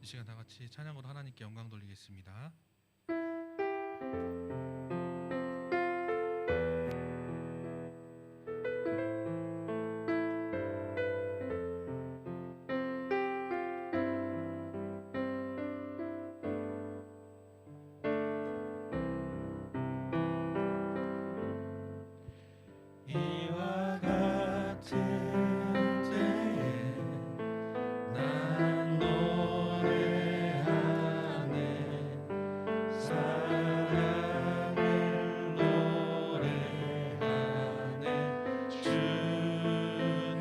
이 시간 다 같이 찬양으로 하나님께 영광 돌리겠습니다. 이와 같은 때에 난 노래하네 사랑을 노래하네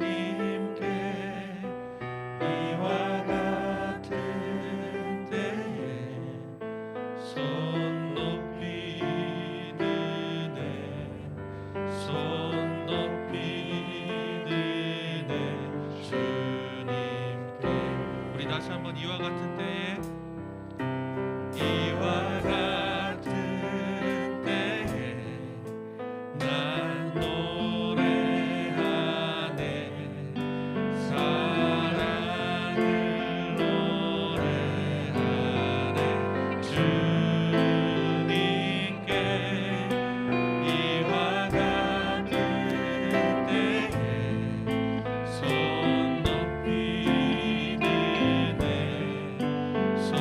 주님께 이와 같은 때에 손 높이 드네 손 높이 드네 주님께 우리 다시 한번 이와 같은 때에 이와 같은 때에 난 노래하네 사랑을 노래하네 주님께 이와 같은 때에 손 높이 드네 손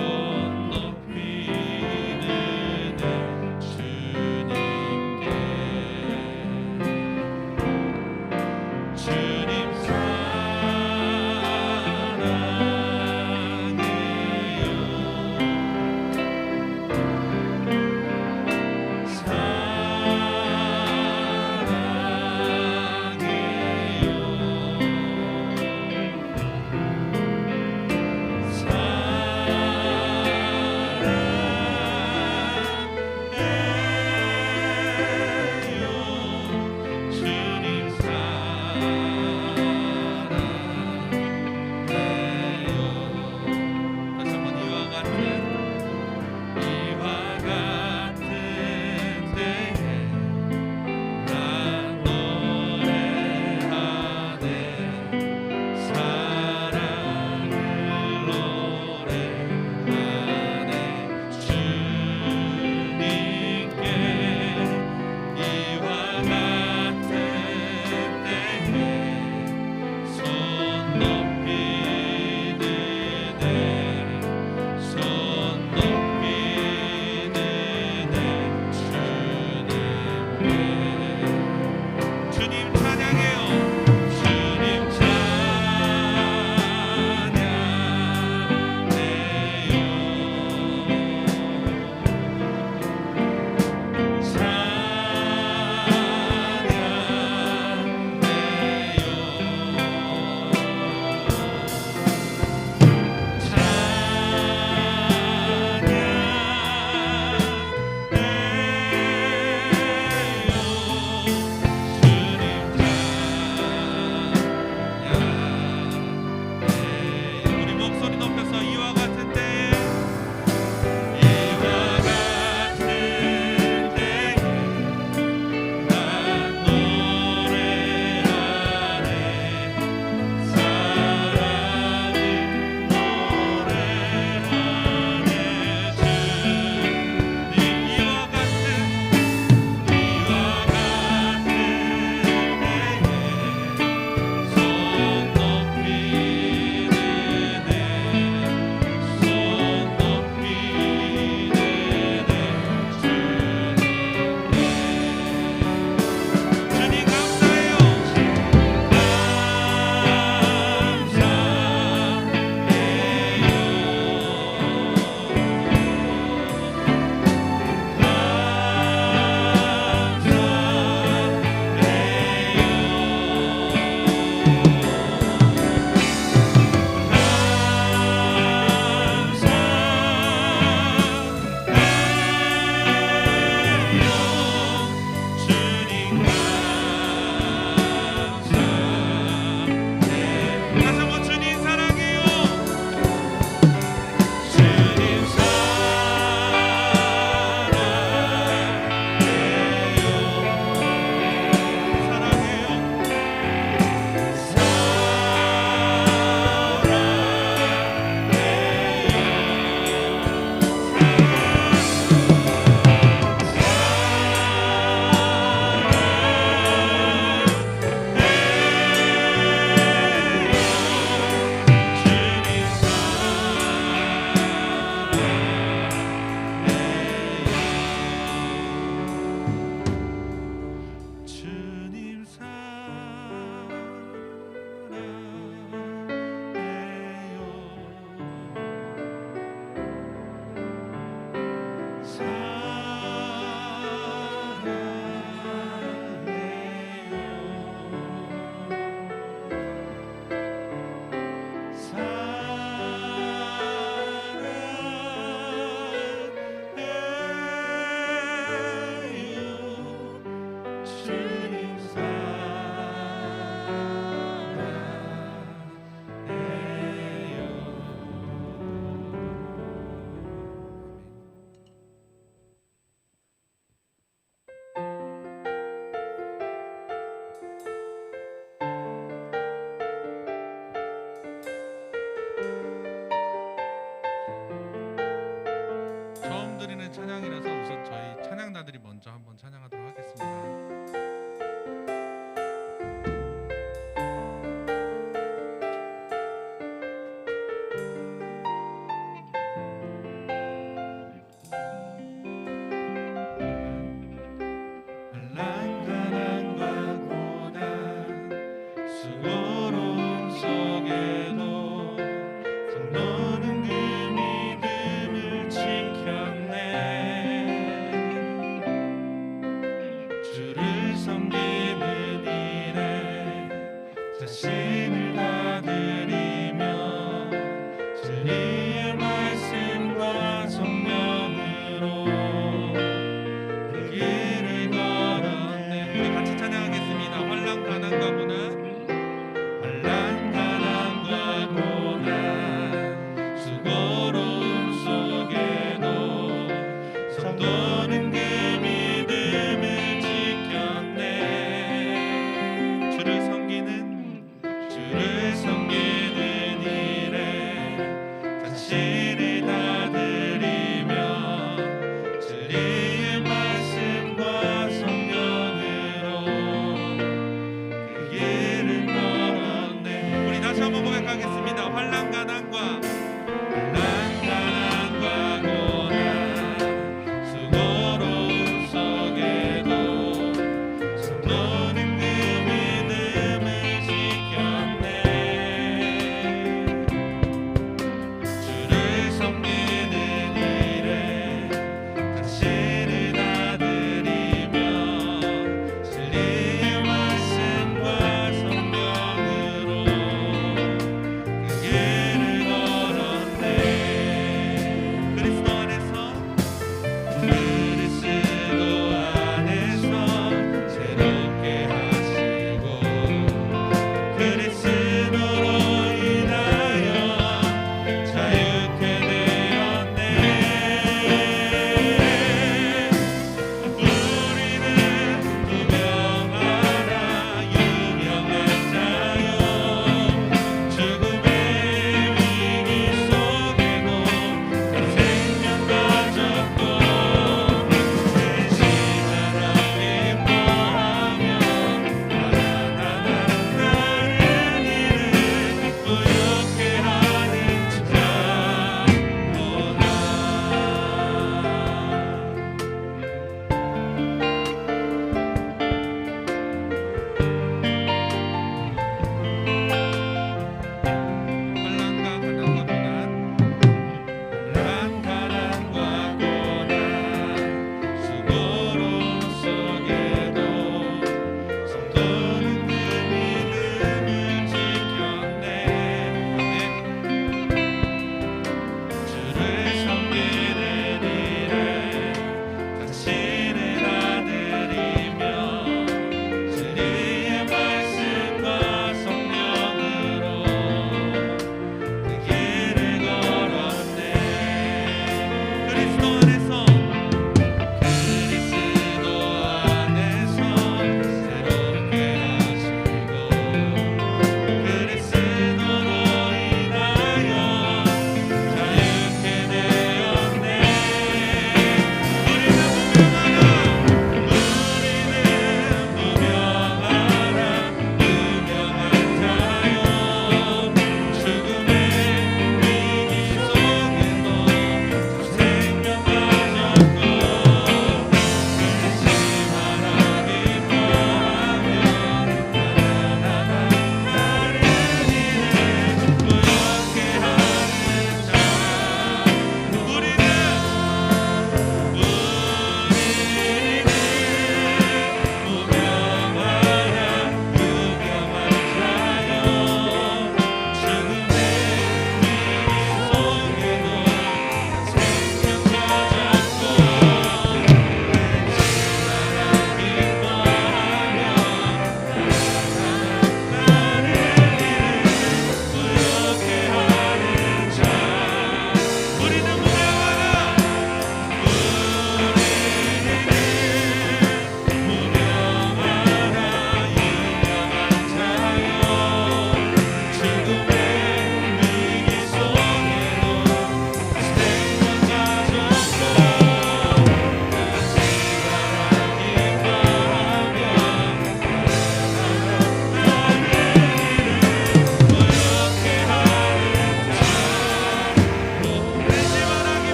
있는 찬양이라서 우선 저희 찬양자들이 먼저 한번 찬양하도록 하겠습니다.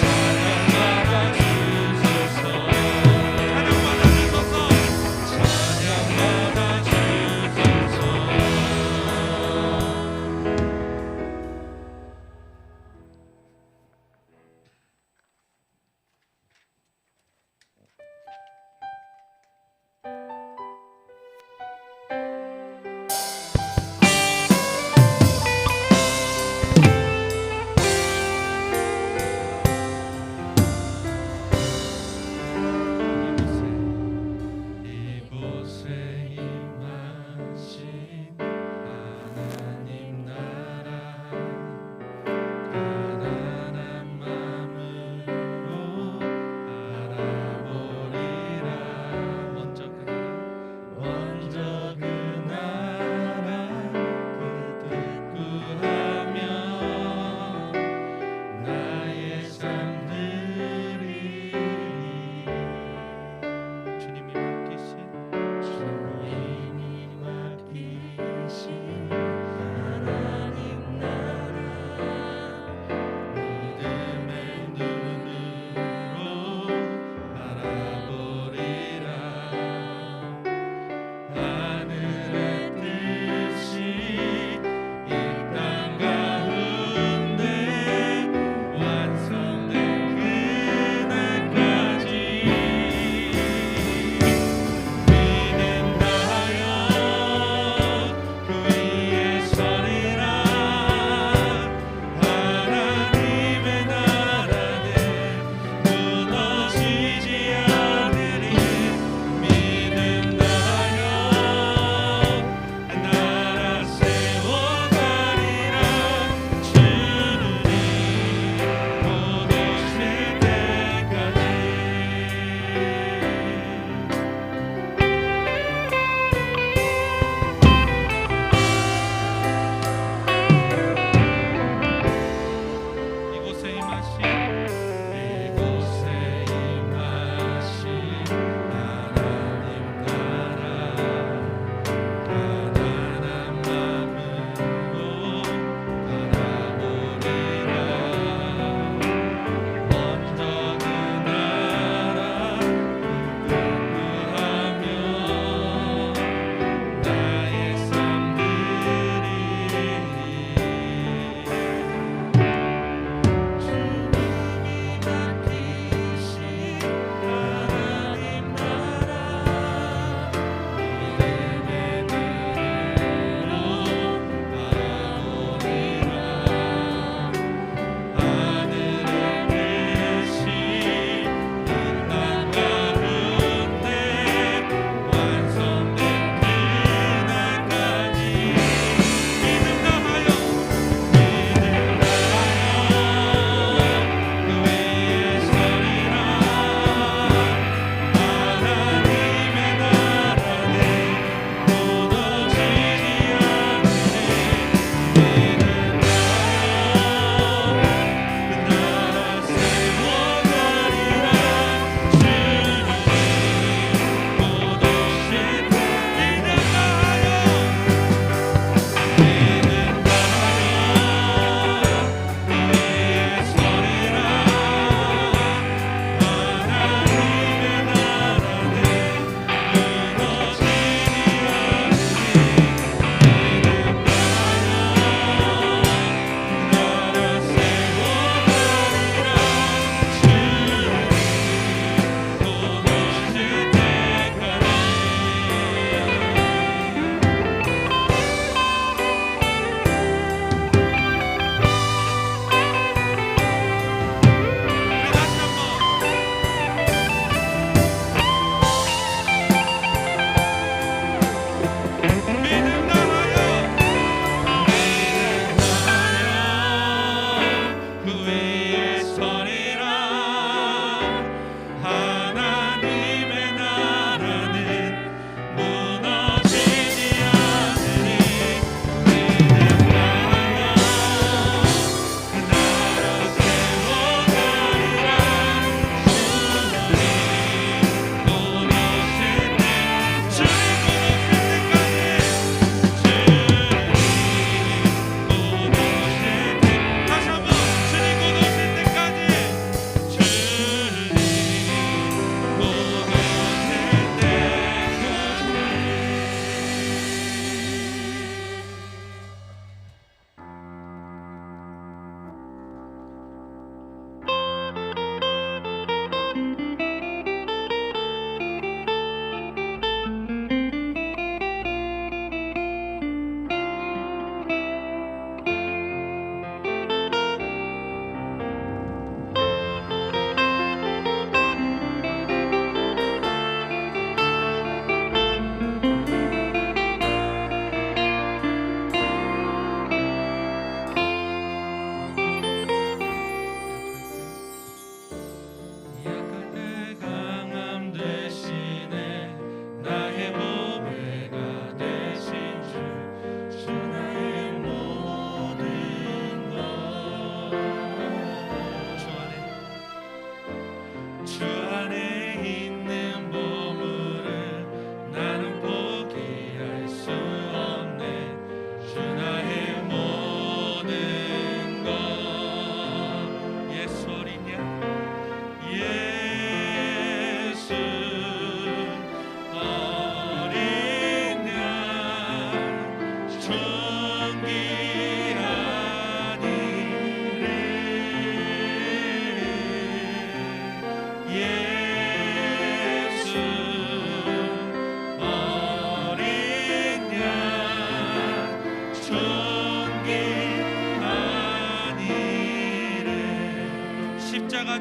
찬양 받아주소서.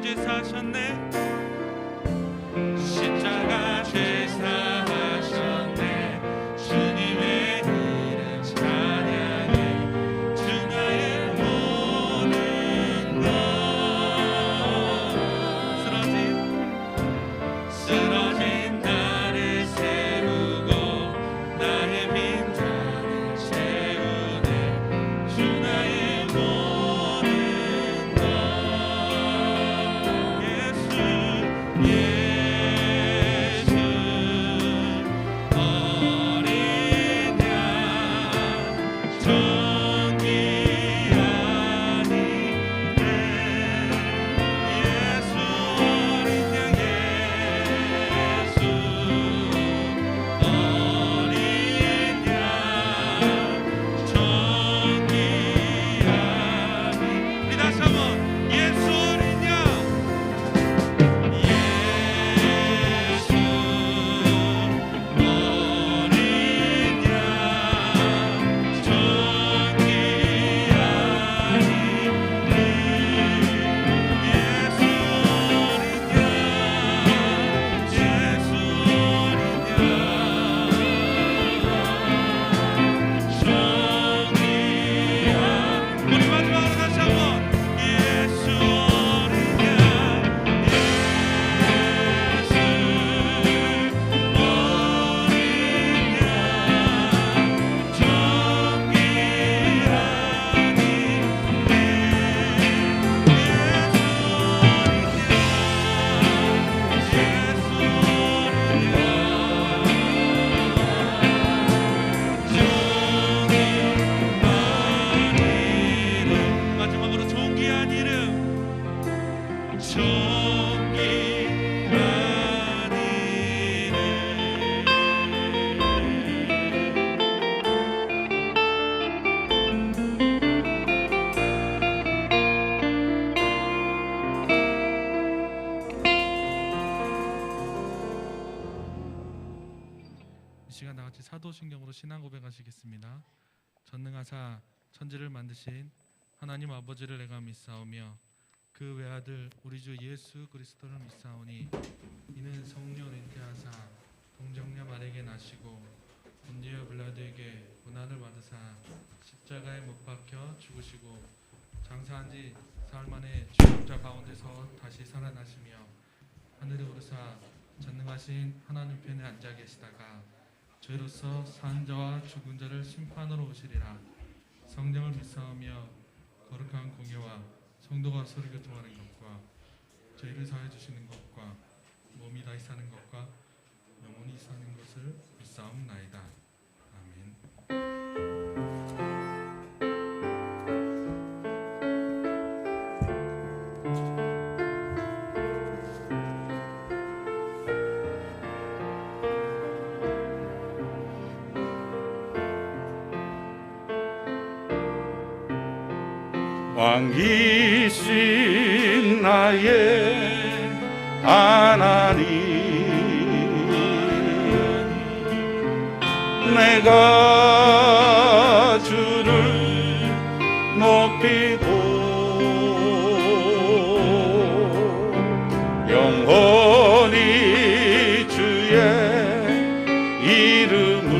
십자가 제사하셨네. 십자가 제사하셨네. 주님의 이름 찬양해. 주 나의 모든 것. 쓰러진 나를 세우고 나의 빈자를 채우네. 주 나의 모든 것. 예수 어린 양 정기 아니네. 예수 어린 양 예수 어린 양 정기 아니. 우리 다시 한번 예수 어린 양 예수 어린 양 정기 우리 마지막으로 다시 한번 예수 어린 양 예수 어린 양 정기 마지막으로 존귀한 이름 존귀한 이름. 이 시간 다 같이 사도신경으로 신앙 고백하시겠습니다. 전능하사 천지를 만드신 하나님 아버지를 내가 믿사오며 그 외아들 우리 주 예수 그리스도를 믿사오니 이는 성령 잉태하사 동정녀 마리아에게 나시고 본디오 빌라도에게 고난을 받으사 십자가에 못 박혀 죽으시고 장사한 지 사흘 만에 죽은 가운데서 다시 살아나시며 하늘에 오르사 전능하신 하나님 편에 앉아 계시다가 저희로서 산 자와 죽은 자를 심판으로 오시리라. 성령을 믿사오며 거룩한 공예와 성도가 서로 교통하는 것과 죄를 사해 주시는 것과 몸이 다시 사는 것과 영원히 사는 것을 믿사옵나이다. 아멘. 왕이신 나의 하나님, 내가 주를 높이고 영원히 주의 이름을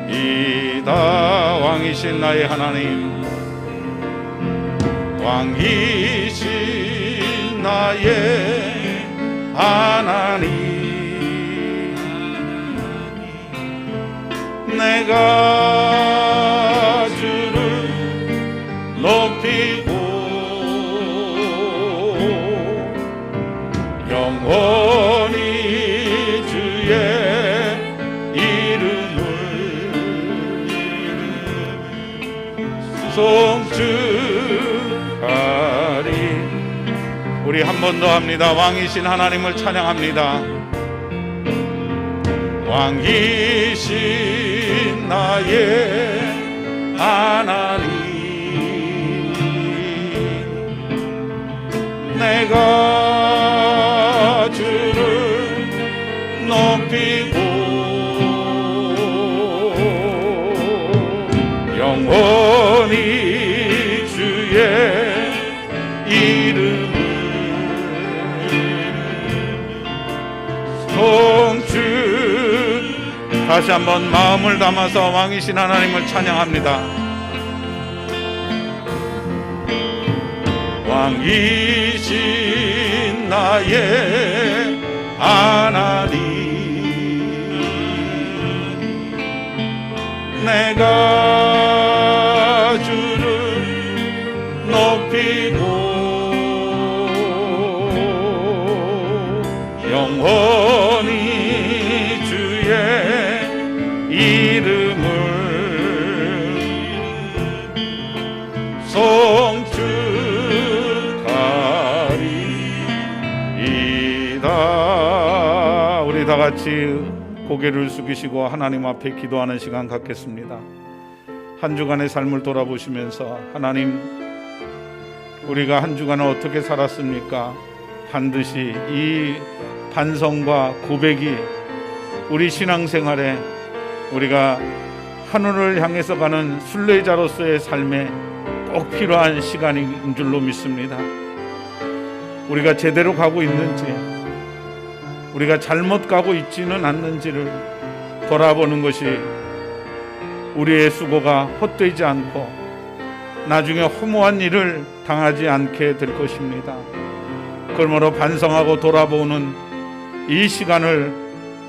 송축하리이다. 왕이신 나의 하나님, 왕이신 나의 하나님, 내가 주를 높이고 영원히 주의 이름을 송축하리. 우리 한 번 더 합니다. 왕이신 하나님을 찬양합니다. 왕이신 나의 하나님, 내가 주를 높이고 다시 한번 마음을 담아서 왕이신 하나님을 찬양합니다. 왕이신 나의 하나님, 내가 주를 높이고 영원히 주의 이름을 송축하리이다. 우리 다 같이 고개를 숙이시고 하나님 앞에 기도하는 시간 갖겠습니다. 한 주간의 삶을 돌아보시면서 하나님, 우리가 한 주간을 어떻게 살았습니까? 반드시 이 반성과 고백이 우리 신앙생활에 우리가 하늘을 향해서 가는 순례자로서의 삶에 꼭 필요한 시간인 줄로 믿습니다. 우리가 제대로 가고 있는지, 우리가 잘못 가고 있지는 않는지를 돌아보는 것이 우리의 수고가 헛되지 않고 나중에 허무한 일을 당하지 않게 될 것입니다. 그러므로 반성하고 돌아보는 이 시간을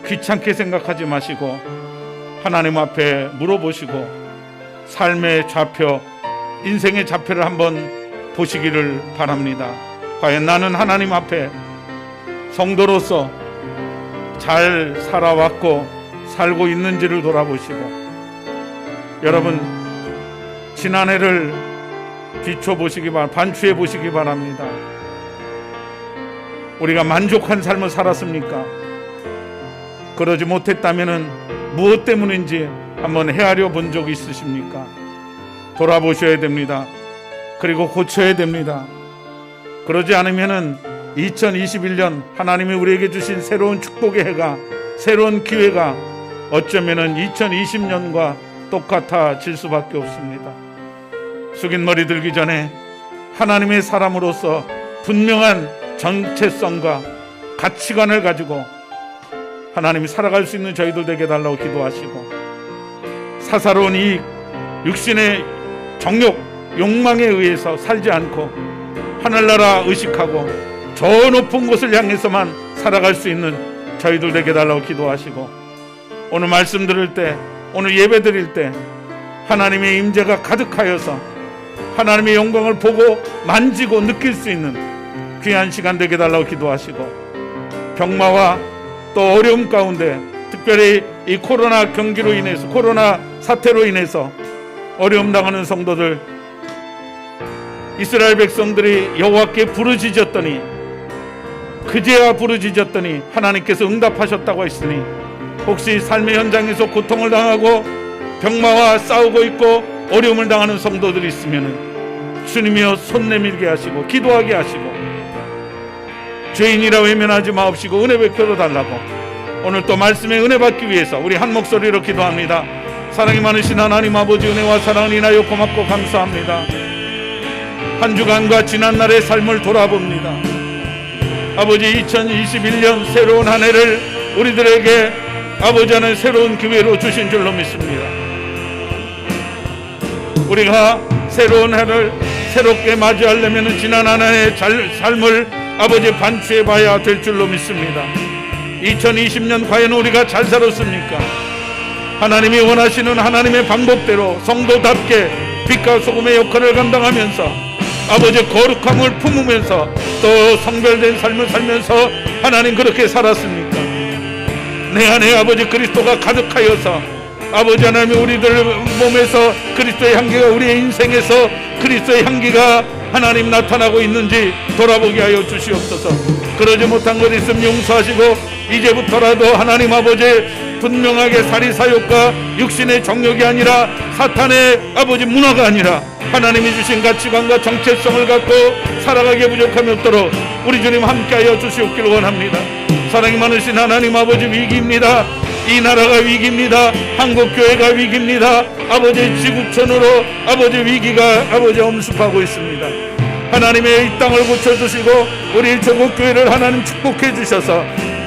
귀찮게 생각하지 마시고 하나님 앞에 물어보시고 삶의 좌표, 인생의 좌표를 한번 보시기를 바랍니다. 과연 나는 하나님 앞에 성도로서 잘 살아왔고 살고 있는지를 돌아보시고, 여러분 지난해를 비춰보시기 바랍니다. 반추해 보시기 바랍니다. 우리가 만족한 삶을 살았습니까? 그러지 못했다면 무엇 때문인지 한번 헤아려 본 적이 있으십니까? 돌아보셔야 됩니다. 그리고 고쳐야 됩니다. 그러지 않으면 2021년 하나님이 우리에게 주신 새로운 축복의 해가, 새로운 기회가 어쩌면 2020년과 똑같아질 수밖에 없습니다. 숙인 머리 들기 전에 하나님의 사람으로서 분명한 정체성과 가치관을 가지고 하나님이 살아갈 수 있는 저희들 되게 달라고 기도하시고, 사사로운 이 육신의 정욕, 욕망에 의해서 살지 않고 하늘나라 의식하고 저 높은 곳을 향해서만 살아갈 수 있는 저희들 되게 달라고 기도하시고, 오늘 말씀 들을 때, 오늘 예배 드릴 때 하나님의 임재가 가득하여서 하나님의 영광을 보고 만지고 느낄 수 있는 귀한 시간 되게 달라고 기도하시고, 병마와 또 어려움 가운데 특별히 이 코로나 경기로 인해서, 코로나 사태로 인해서 어려움 당하는 성도들, 이스라엘 백성들이 여호와께 부르짖었더니, 그제야 부르짖었더니 하나님께서 응답하셨다고 했으니, 혹시 삶의 현장에서 고통을 당하고 병마와 싸우고 있고 어려움을 당하는 성도들이 있으면 주님이여 손 내밀게 하시고 기도하게 하시고, 죄인이라 외면하지 마옵시고 은혜 베풀어 달라고 오늘 또 말씀의 은혜 받기 위해서 우리 한 목소리로 기도합니다. 사랑이 많으신 하나님 아버지, 은혜와 사랑을 인하여 고맙고 감사합니다. 한 주간과 지난날의 삶을 돌아봅니다. 아버지, 2021년 새로운 한 해를 우리들에게 아버지 하나님 새로운 기회로 주신 줄로 믿습니다. 우리가 새로운 해를 새롭게 맞이하려면 지난 한 해의 삶을 아버지 반추해 봐야 될 줄로 믿습니다. 2020년 과연 우리가 잘 살았습니까? 하나님이 원하시는 하나님의 방법대로 성도답게 빛과 소금의 역할을 감당하면서 아버지 거룩함을 품으면서 또 성별된 삶을 살면서 하나님 그렇게 살았습니까? 내 안에 아버지 그리스도가 가득하여서 아버지 하나님이 우리들 몸에서 그리스도의 향기가, 우리의 인생에서 그리스도의 향기가 하나님 나타나고 있는지 돌아보게 하여 주시옵소서. 그러지 못한 것 있으면 용서하시고 이제부터라도 하나님 아버지 분명하게 사리사욕과 육신의 정욕이 아니라 사탄의 아버지 문화가 아니라 하나님이 주신 가치관과 정체성을 갖고 살아가기에 부족함이 없도록 우리 주님 함께하여 주시옵기를 원합니다. 사랑이 많으신 하나님 아버지, 위기입니다. 이 나라가 위기입니다. 한국교회가 위기입니다. 아버지, 지구촌으로 아버지 위기가 아버지 엄습하고 있습니다. 하나님의 이 땅을 고쳐주시고 우리 조국교회를 하나님 축복해 주셔서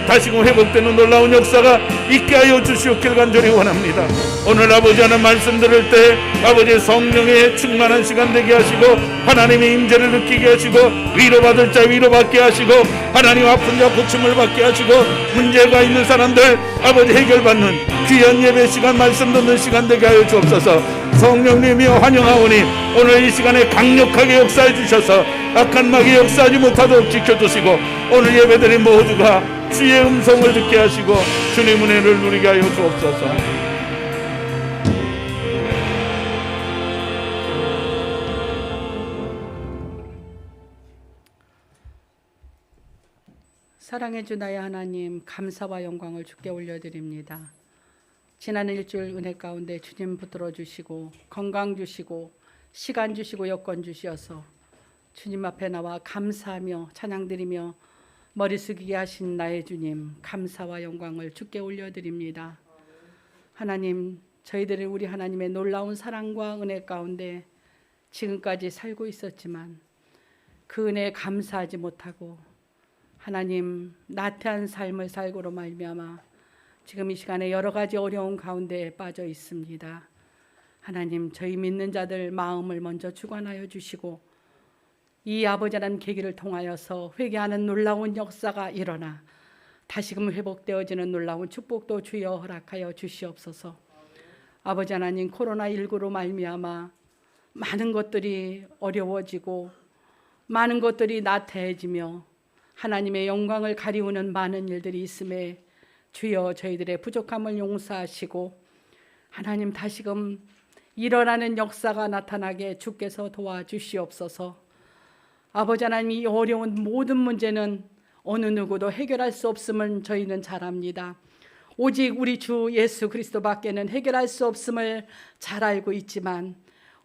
다시금 회복되는 놀라운 역사가 있게 하여 주시옵길 간절히 원합니다. 오늘 아버지 하나님 말씀 들을 때 아버지 성령의 충만한 시간 되게 하시고 하나님의 임재를 느끼게 하시고 위로받을 자 위로받게 하시고 하나님 아픈 자 고침을 받게 하시고 문제가 있는 사람들 아버지 해결받는 귀한 예배 시간 말씀 듣는 시간 되게 하여 주옵소서. 성령님이여 환영하오니 오늘 이 시간에 강력하게 역사해 주셔서 악한 마귀 역사하지 못하도록 지켜주시고 오늘 예배드린 모두가 주의 음성을 듣게 하시고 주님 은혜를 누리게 하여 주옵소서. 사랑해 주 나의 하나님, 감사와 영광을 주께 올려드립니다. 지난 일주일 은혜 가운데 주님 붙들어 주시고 건강 주시고 시간 주시고 여건 주셔서 주님 앞에 나와 감사하며 찬양드리며 머리 숙이게 하신 나의 주님, 감사와 영광을 주께 올려드립니다. 하나님, 저희들은 우리 하나님의 놀라운 사랑과 은혜 가운데 지금까지 살고 있었지만 그 은혜에 감사하지 못하고 하나님 나태한 삶을 살고로 말미암아 지금 이 시간에 여러 가지 어려운 가운데 빠져 있습니다. 하나님, 저희 믿는 자들 마음을 먼저 주관하여 주시고 이 아버지라는 계기를 통하여서 회개하는 놀라운 역사가 일어나 다시금 회복되어지는 놀라운 축복도 주여 허락하여 주시옵소서. 아버지 하나님, 코로나19로 말미암아 많은 것들이 어려워지고 많은 것들이 나태해지며 하나님의 영광을 가리우는 많은 일들이 있음에 주여 저희들의 부족함을 용서하시고 하나님 다시금 일어나는 역사가 나타나게 주께서 도와주시옵소서. 아버지 하나님, 이 어려운 모든 문제는 어느 누구도 해결할 수 없음을 저희는 잘 압니다. 오직 우리 주 예수 그리스도밖에는 해결할 수 없음을 잘 알고 있지만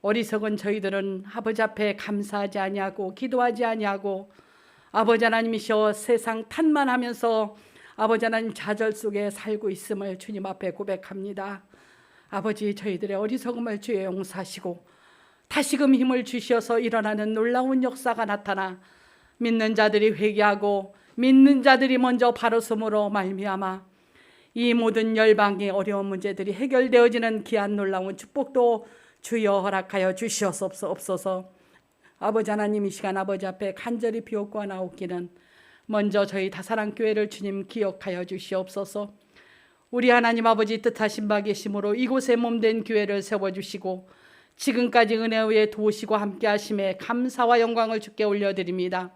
어리석은 저희들은 아버지 앞에 감사하지 아니하고 기도하지 아니하고 아버지 하나님이시여 세상 탓만하면서 아버지 하나님 좌절 속에 살고 있음을 주님 앞에 고백합니다. 아버지, 저희들의 어리석음을 주여 용서하시고 다시금 힘을 주셔서 일어나는 놀라운 역사가 나타나 믿는 자들이 회개하고 믿는 자들이 먼저 바로 섬으로 말미암아 이 모든 열방의 어려운 문제들이 해결되어지는 귀한 놀라운 축복도 주여 허락하여 주시옵소서. 아버지 하나님, 이 시간 아버지 앞에 간절히 비옵고 나오기는 먼저 저희 다사랑교회를 주님 기억하여 주시옵소서. 우리 하나님 아버지 뜻하신 바 계심으로 이곳에 몸된 교회를 세워주시고 지금까지 은혜 위에 도우시고 함께 하심에 감사와 영광을 주께 올려드립니다.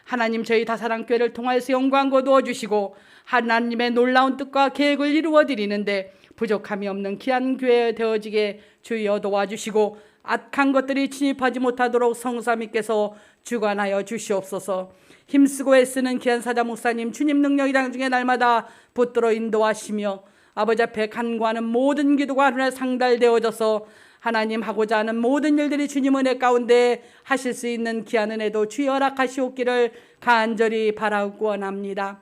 하나님, 저희 다사랑교회를 통하여서 영광 거두어 주시고 하나님의 놀라운 뜻과 계획을 이루어 드리는데 부족함이 없는 귀한 교회 되어지게 주여 도와주시고 악한 것들이 침입하지 못하도록 성삼위께서 주관하여 주시옵소서. 힘쓰고 애쓰는 귀한 사자 목사님, 주님 능력이 당중에 날마다 붙들어 인도하시며 아버지 앞에 간구하는 모든 기도가 하늘에 상달되어져서 하나님 하고자 하는 모든 일들이 주님 은혜 가운데 하실 수 있는 귀한 은혜도 주여 허락하시옵기를 간절히 바라고 원합니다.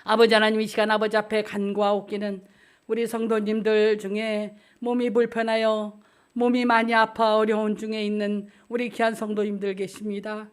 아버지 하나님, 이 시간 아버지 앞에 간구하옵기는 우리 성도님들 중에 몸이 불편하여 몸이 많이 아파 어려운 중에 있는 우리 귀한 성도님들 계십니다.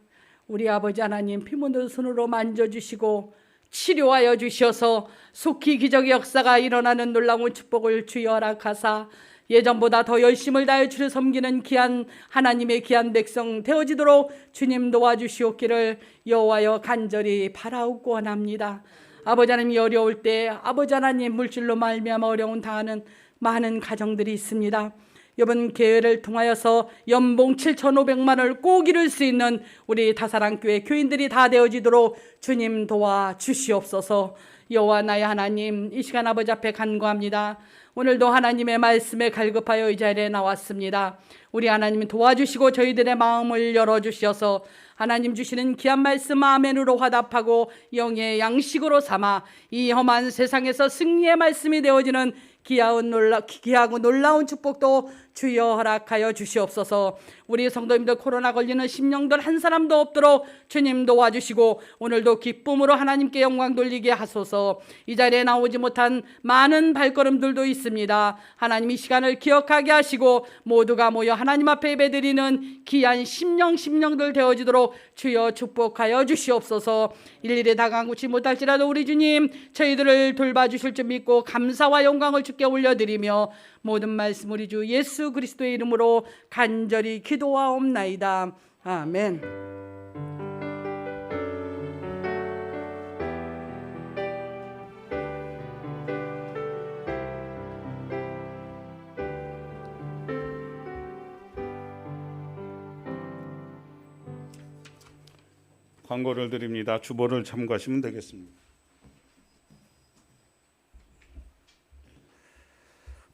우리 아버지 하나님, 피 묻은 손으로 만져주시고 치료하여 주셔서 속히 기적의 역사가 일어나는 놀라운 축복을 주여 허락하사 예전보다 더 열심을 다해 주를 섬기는 귀한 하나님의 귀한 백성 되어지도록 주님 도와주시옵기를 여호와여 간절히 바라옵고 원합니다. 아버지 하나님, 어려울 때 아버지 하나님 물질로 말미암아 어려운 당하는 많은 가정들이 있습니다. 이번 기회를 통하여서 연봉 7,500만 원을 꼭 이룰 수 있는 우리 다사랑교회 교인들이 다 되어지도록 주님 도와주시옵소서. 여호와 나의 하나님, 이 시간 아버지 앞에 간구합니다. 오늘도 하나님의 말씀에 갈급하여 이 자리에 나왔습니다. 우리 하나님이 도와주시고 저희들의 마음을 열어주셔서 하나님 주시는 귀한 말씀 아멘으로 화답하고 영의 양식으로 삼아 이 험한 세상에서 승리의 말씀이 되어지는 귀하고 놀라운 축복도 주여 허락하여 주시옵소서. 우리 성도님들 코로나 걸리는 심령들 한 사람도 없도록 주님 도와주시고 오늘도 기쁨으로 하나님께 영광 돌리게 하소서. 이 자리에 나오지 못한 많은 발걸음들도 있습니다. 하나님 이 시간을 기억하게 하시고 모두가 모여 하나님 앞에 예배드리는 귀한 심령들 되어지도록 주여 축복하여 주시옵소서. 일일이 다가가지 못할지라도 우리 주님 저희들을 돌봐주실 줄 믿고 감사와 영광을 주께 올려드리며 모든 말씀 우리 주 예수 그리스도의 이름으로 간절히 기도하옵나이다. 아멘. 광고를 드립니다. 주보를 참고하시면 되겠습니다.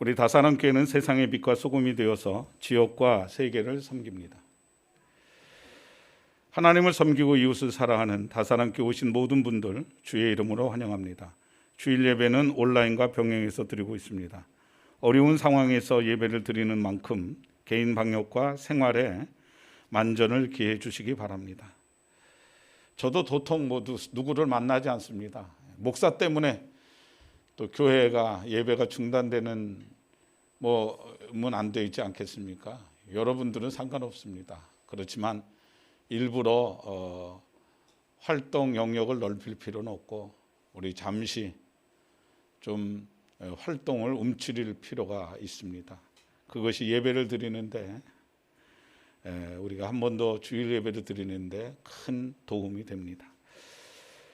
우리 다사랑교회는 세상의 빛과 소금이 되어서 지역과 세계를 섬깁니다. 하나님을 섬기고 이웃을 사랑하는 다사랑교회 오신 모든 분들 주의 이름으로 환영합니다. 주일 예배는 온라인과 병행해서 드리고 있습니다. 어려운 상황에서 예배를 드리는 만큼 개인 방역과 생활에 만전을 기해 주시기 바랍니다. 저도 도통 모두 누구를 만나지 않습니다. 목사 때문에 또 교회가 예배가 중단되는 뭐문 안 되어 있지 않겠습니까? 여러분들은 상관없습니다. 그렇지만 일부러 활동 영역을 넓힐 필요는 없고 우리 잠시 좀 활동을 움츠릴 필요가 있습니다. 그것이 예배를 드리는데 우리가 한 번 더 주일 예배를 드리는데 큰 도움이 됩니다.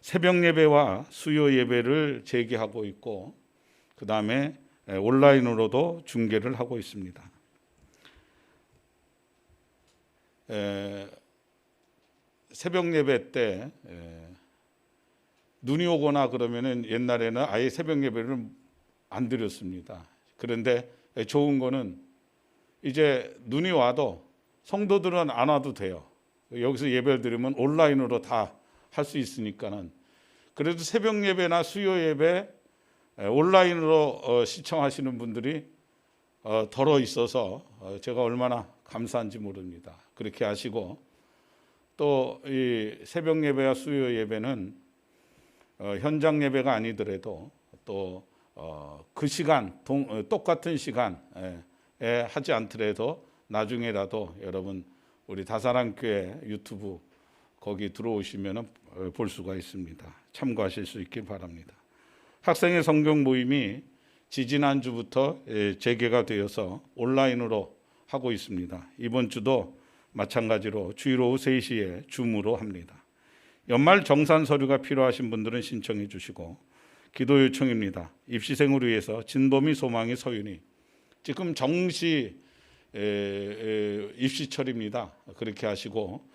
새벽 예배와 수요 예배를 재개하고 있고 그 다음에 온라인으로도 중계를 하고 있습니다. 새벽 예배 때 눈이 오거나 그러면은 옛날에는 아예 새벽 예배를 안 드렸습니다. 그런데 좋은 거는 이제 눈이 와도 성도들은 안 와도 돼요. 여기서 예배를 드리면 온라인으로 다 할 수 있으니까는. 그래도 새벽 예배나 수요 예배 온라인으로 시청하시는 분들이 덜어 있어서 제가 얼마나 감사한지 모릅니다. 그렇게 하시고 또 이 새벽 예배와 수요 예배는 현장 예배가 아니더라도 또 그 시간 똑같은 시간에 하지 않더라도 나중에라도 여러분 우리 다사랑교회 유튜브 거기 들어오시면 볼 수가 있습니다. 참고하실 수 있길 바랍니다. 학생의 성경 모임이 지지난주부터 재개가 되어서 온라인으로 하고 있습니다. 이번 주도 마찬가지로 주일 오후 3시에 줌으로 합니다. 연말 정산 서류가 필요하신 분들은 신청해 주시고 기도 요청입니다. 입시생을 위해서 진범이 소망이 서윤이 지금 정시 입시철입니다. 그렇게 하시고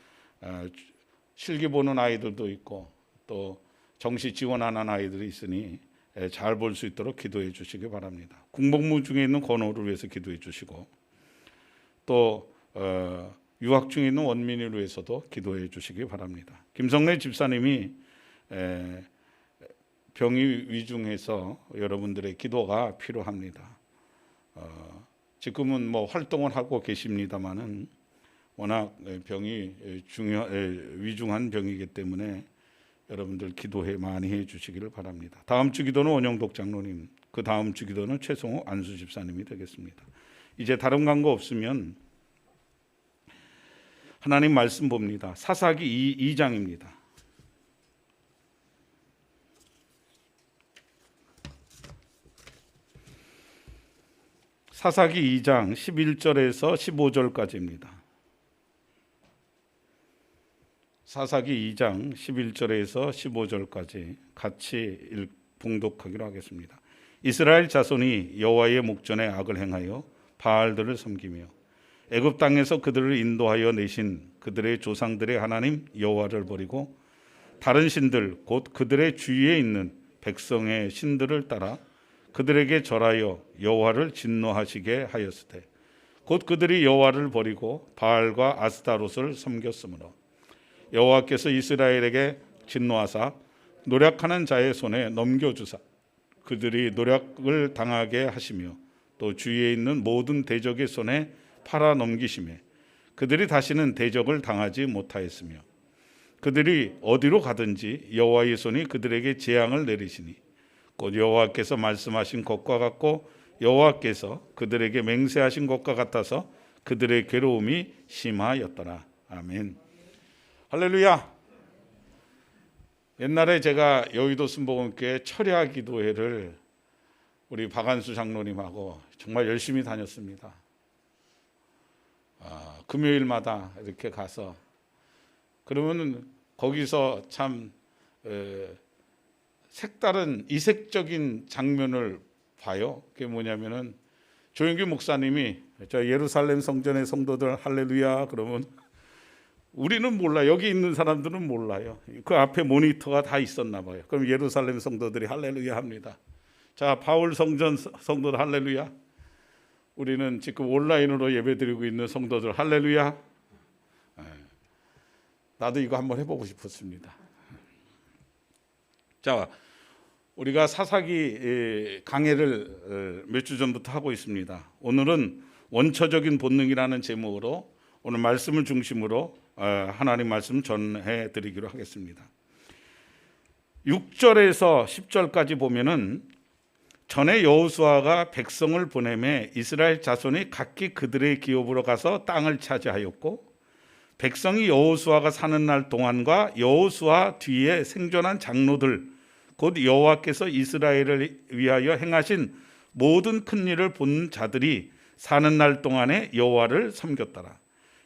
실기 보는 아이들도 있고 또 정시 지원하는 아이들이 있으니 잘 볼 수 있도록 기도해 주시기 바랍니다. 군복무 중에 있는 권호를 위해서 기도해 주시고 또 유학 중에 있는 원민을 위해서도 기도해 주시기 바랍니다. 김성래 집사님이 병이 위중해서 여러분들의 기도가 필요합니다. 지금은 뭐 활동을 하고 계십니다만은 워낙 병이 위중한 병이기 때문에 여러분들 기도해 많이 해 주시기를 바랍니다. 다음 주 기도는 원영독 장로님, 그 다음 주 기도는 최성호 안수 집사님이 되겠습니다. 이제 다른 광고 없으면 하나님 말씀 봅니다. 사사기 2장입니다. 사사기 2장 11절에서 15절까지입니다. 사사기 2장 11절에서 15절까지 같이 봉독하기로 하겠습니다. 이스라엘 자손이 여호와의 목전에 악을 행하여 바알들을 섬기며 애굽 땅에서 그들을 인도하여 내신 그들의 조상들의 하나님 여호와를 버리고 다른 신들 곧 그들의 주위에 있는 백성의 신들을 따라 그들에게 절하여 여호와를 진노하시게 하였으되 곧 그들이 여호와를 버리고 바알과 아스타롯을 섬겼으므로 여호와께서 이스라엘에게 진노하사 노력하는 자의 손에 넘겨주사 그들이 노력을 당하게 하시며 또 주위에 있는 모든 대적의 손에 팔아 넘기심에 그들이 다시는 대적을 당하지 못하였으며 그들이 어디로 가든지 여호와의 손이 그들에게 재앙을 내리시니 곧 여호와께서 말씀하신 것과 같고 여호와께서 그들에게 맹세하신 것과 같아서 그들의 괴로움이 심하였더라. 아멘. 할렐루야. 옛날에 제가 여의도 순복음교회 철야 기도회를 우리 박한수 장로님하고 정말 열심히 다녔습니다. 금요일마다 이렇게 가서 그러면 거기서 참 색다른 이색적인 장면을 봐요. 그게 뭐냐면은 조영규 목사님이 저 예루살렘 성전의 성도들 할렐루야 그러면 우리는 몰라, 여기 있는 사람들은 몰라요. 그 앞에 모니터가 다 있었나 봐요. 그럼 예루살렘 성도들이 할렐루야 합니다. 자, 바울 성전 성도들 할렐루야. 우리는 지금 온라인으로 예배드리고 있는 성도들 할렐루야. 나도 이거 한번 해보고 싶었습니다. 자, 우리가 사사기 강해를 몇 주 전부터 하고 있습니다. 오늘은 원초적인 본능이라는 제목으로 오늘 말씀을 중심으로 하나님 말씀 전해드리기로 하겠습니다. 6절에서 10절까지 보면은 전에 여호수아가 백성을 보내매 이스라엘 자손이 각기 그들의 기업으로 가서 땅을 차지하였고 백성이 여호수아가 사는 날 동안과 여호수아 뒤에 생존한 장로들 곧 여호와께서 이스라엘을 위하여 행하신 모든 큰 일을 본 자들이 사는 날 동안에 여호와를 섬겼더라.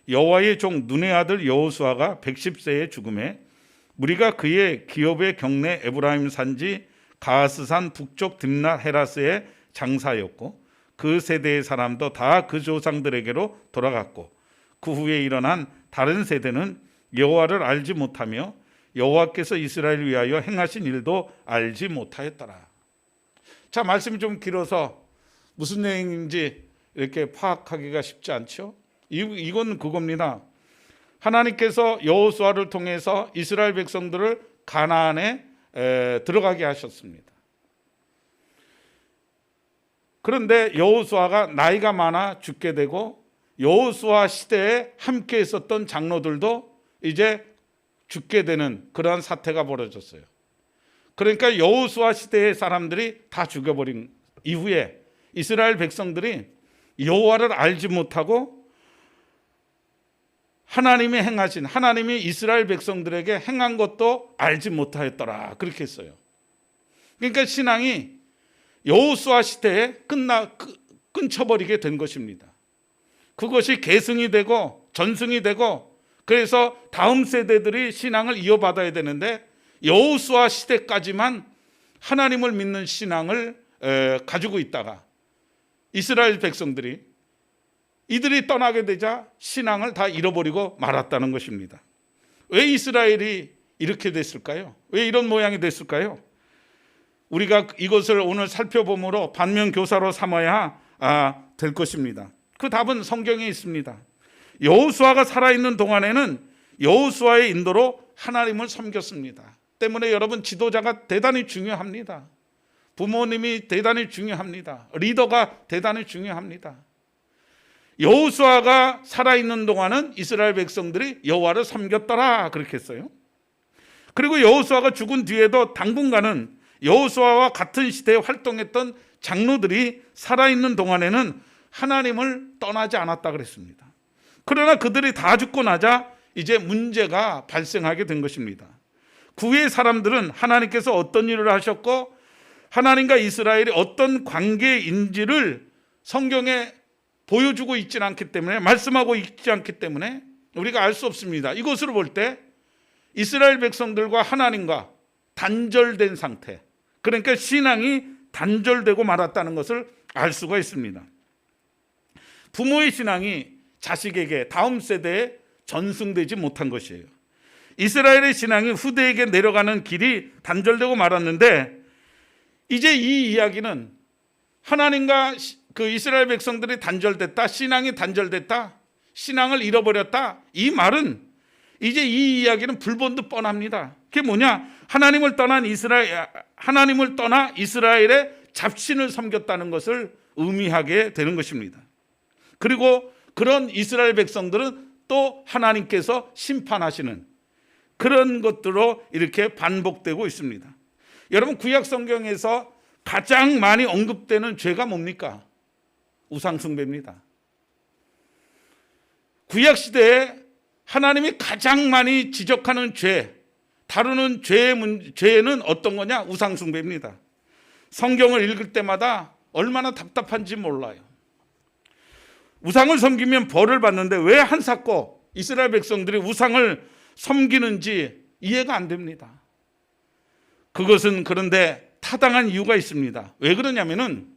여호와의 종 눈의 아들 여호수아가 110세에 죽음에 무리가 그의 기업의 경내 에브라임 산지 가스산 북쪽 딥낫 헤라스의 장사였고 그 세대의 사람도 다 그 조상들에게로 돌아갔고 그 후에 일어난 다른 세대는 여호와를 알지 못하며 여호와께서 이스라엘을 위하여 행하신 일도 알지 못하였더라. 자, 말씀이 좀 길어서 무슨 내용인지 이렇게 파악하기가 쉽지 않죠. 이건 그겁니다. 하나님께서 여호수아를 통해서 이스라엘 백성들을 가나안에 들어가게 하셨습니다. 그런데 여호수아가 나이가 많아 죽게 되고 여호수아 시대에 함께 있었던 장로들도 이제 죽게 되는 그러한 사태가 벌어졌어요. 그러니까 여호수아 시대의 사람들이 다 죽여버린 이후에 이스라엘 백성들이 여호와를 알지 못하고 하나님이 행하신, 하나님이 이스라엘 백성들에게 행한 것도 알지 못하였더라, 그렇게 했어요. 그러니까 신앙이 여호수아 시대에 끊쳐버리게 된 것입니다. 그것이 계승이 되고 전승이 되고 그래서 다음 세대들이 신앙을 이어받아야 되는데 여호수아 시대까지만 하나님을 믿는 신앙을 가지고 있다가 이스라엘 백성들이 이들이 떠나게 되자 신앙을 다 잃어버리고 말았다는 것입니다. 왜 이스라엘이 이렇게 됐을까요? 왜 이런 모양이 됐을까요? 우리가 이것을 오늘 살펴보므로 반면교사로 삼아야 될 것입니다. 그 답은 성경에 있습니다. 여호수아가 살아있는 동안에는 여호수아의 인도로 하나님을 섬겼습니다. 때문에 여러분, 지도자가 대단히 중요합니다. 부모님이 대단히 중요합니다. 리더가 대단히 중요합니다. 여호수아가 살아있는 동안은 이스라엘 백성들이 여호와를 섬겼더라, 그렇게 했어요. 그리고 여호수아가 죽은 뒤에도 당분간은 여호수아와 같은 시대에 활동했던 장로들이 살아있는 동안에는 하나님을 떠나지 않았다 그랬습니다. 그러나 그들이 다 죽고 나자 이제 문제가 발생하게 된 것입니다. 그 후에 사람들은 하나님께서 어떤 일을 하셨고 하나님과 이스라엘이 어떤 관계인지를 성경에 보여주고 있지 않기 때문에, 말씀하고 있지 않기 때문에 우리가 알 수 없습니다. 이것으로 볼 때 이스라엘 백성들과 하나님과 단절된 상태, 그러니까 신앙이 단절되고 말았다는 것을 알 수가 있습니다. 부모의 신앙이 자식에게, 다음 세대에 전승되지 못한 것이에요. 이스라엘의 신앙이 후대에게 내려가는 길이 단절되고 말았는데 이제 이 이야기는 하나님과 그 이스라엘 백성들이 단절됐다, 신앙이 단절됐다, 신앙을 잃어버렸다, 이 말은 이제 이 이야기는 불본듯 뻔합니다. 그게 뭐냐? 하나님을 떠나 이스라엘의 잡신을 섬겼다는 것을 의미하게 되는 것입니다. 그리고 그런 이스라엘 백성들은 또 하나님께서 심판하시는 그런 것들로 이렇게 반복되고 있습니다. 여러분, 구약 성경에서 가장 많이 언급되는 죄가 뭡니까? 우상숭배입니다. 구약 시대에 하나님이 가장 많이 지적하는 죄, 다루는 죄는 어떤 거냐? 우상숭배입니다. 성경을 읽을 때마다 얼마나 답답한지 몰라요. 우상을 섬기면 벌을 받는데 왜 한사코 이스라엘 백성들이 우상을 섬기는지 이해가 안 됩니다. 그것은 그런데 타당한 이유가 있습니다. 왜 그러냐면은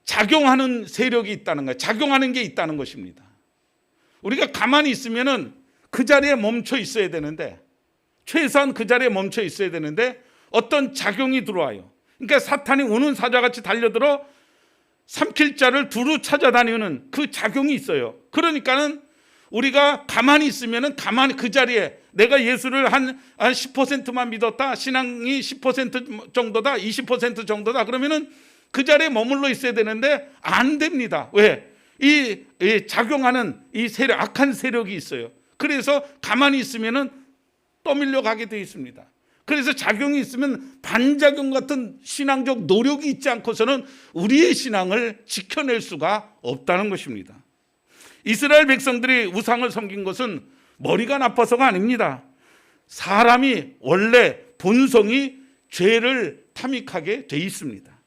작용하는 세력이 있다는 거예요. 작용하는 게 있다는 것입니다. 우리가 가만히 있으면은 그 자리에 멈춰 있어야 되는데, 최소한 그 자리에 멈춰 있어야 되는데 어떤 작용이 들어와요. 그러니까 사탄이 우는 사자같이 달려들어 삼킬 자를 두루 찾아다니는 그 작용이 있어요. 그러니까는 우리가 가만히 있으면은 가만히 그 자리에 내가 예수를 한 10%만 믿었다, 신앙이 10% 정도다, 20% 정도다, 그러면은 그 자리에 머물러 있어야 되는데 안 됩니다. 왜? 이 작용하는 이 세력, 악한 세력이 있어요. 그래서 가만히 있으면은 떠밀려 가게 되어 있습니다. 그래서 작용이 있으면 반작용 같은 신앙적 노력이 있지 않고서는 우리의 신앙을 지켜낼 수가 없다는 것입니다. 이스라엘 백성들이 우상을 섬긴 것은 머리가 나빠서가 아닙니다. 사람이 원래 본성이 죄를 탐닉하게 돼 있습니다.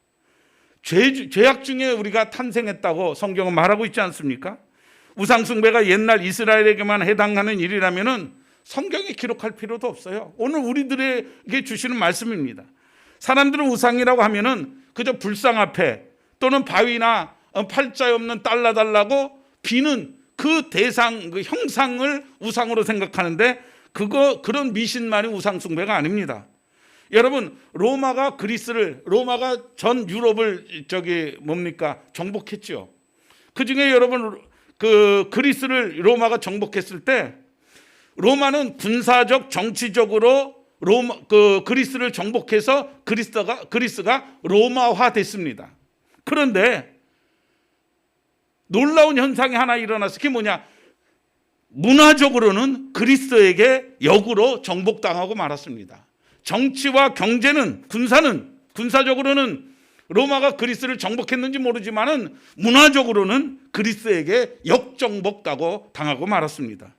죄악 중에 우리가 탄생했다고 성경은 말하고 있지 않습니까? 우상숭배가 옛날 이스라엘에게만 해당하는 일이라면은 성경에 기록할 필요도 없어요. 오늘 우리들에게 주시는 말씀입니다. 사람들은 우상이라고 하면은 그저 불상 앞에 또는 바위나 팔자에 없는 달라 달라고 비는 그 대상, 그 형상을 우상으로 생각하는데 그런 미신만이 우상숭배가 아닙니다. 여러분, 로마가 전 유럽을 정복했죠. 그 중에 여러분 그 그리스를 로마가 정복했을 때 로마는 군사적, 정치적으로 그리스를 정복해서 그리스가 로마화 됐습니다. 그런데 놀라운 현상이 하나 일어났어요. 그게 뭐냐? 문화적으로는 그리스에게 역으로 정복당하고 말았습니다. 정치와 경제는, 군사적으로는 로마가 그리스를 정복했는지 모르지만은 문화적으로는 그리스에게 역정복당하고 당하고 말았습니다.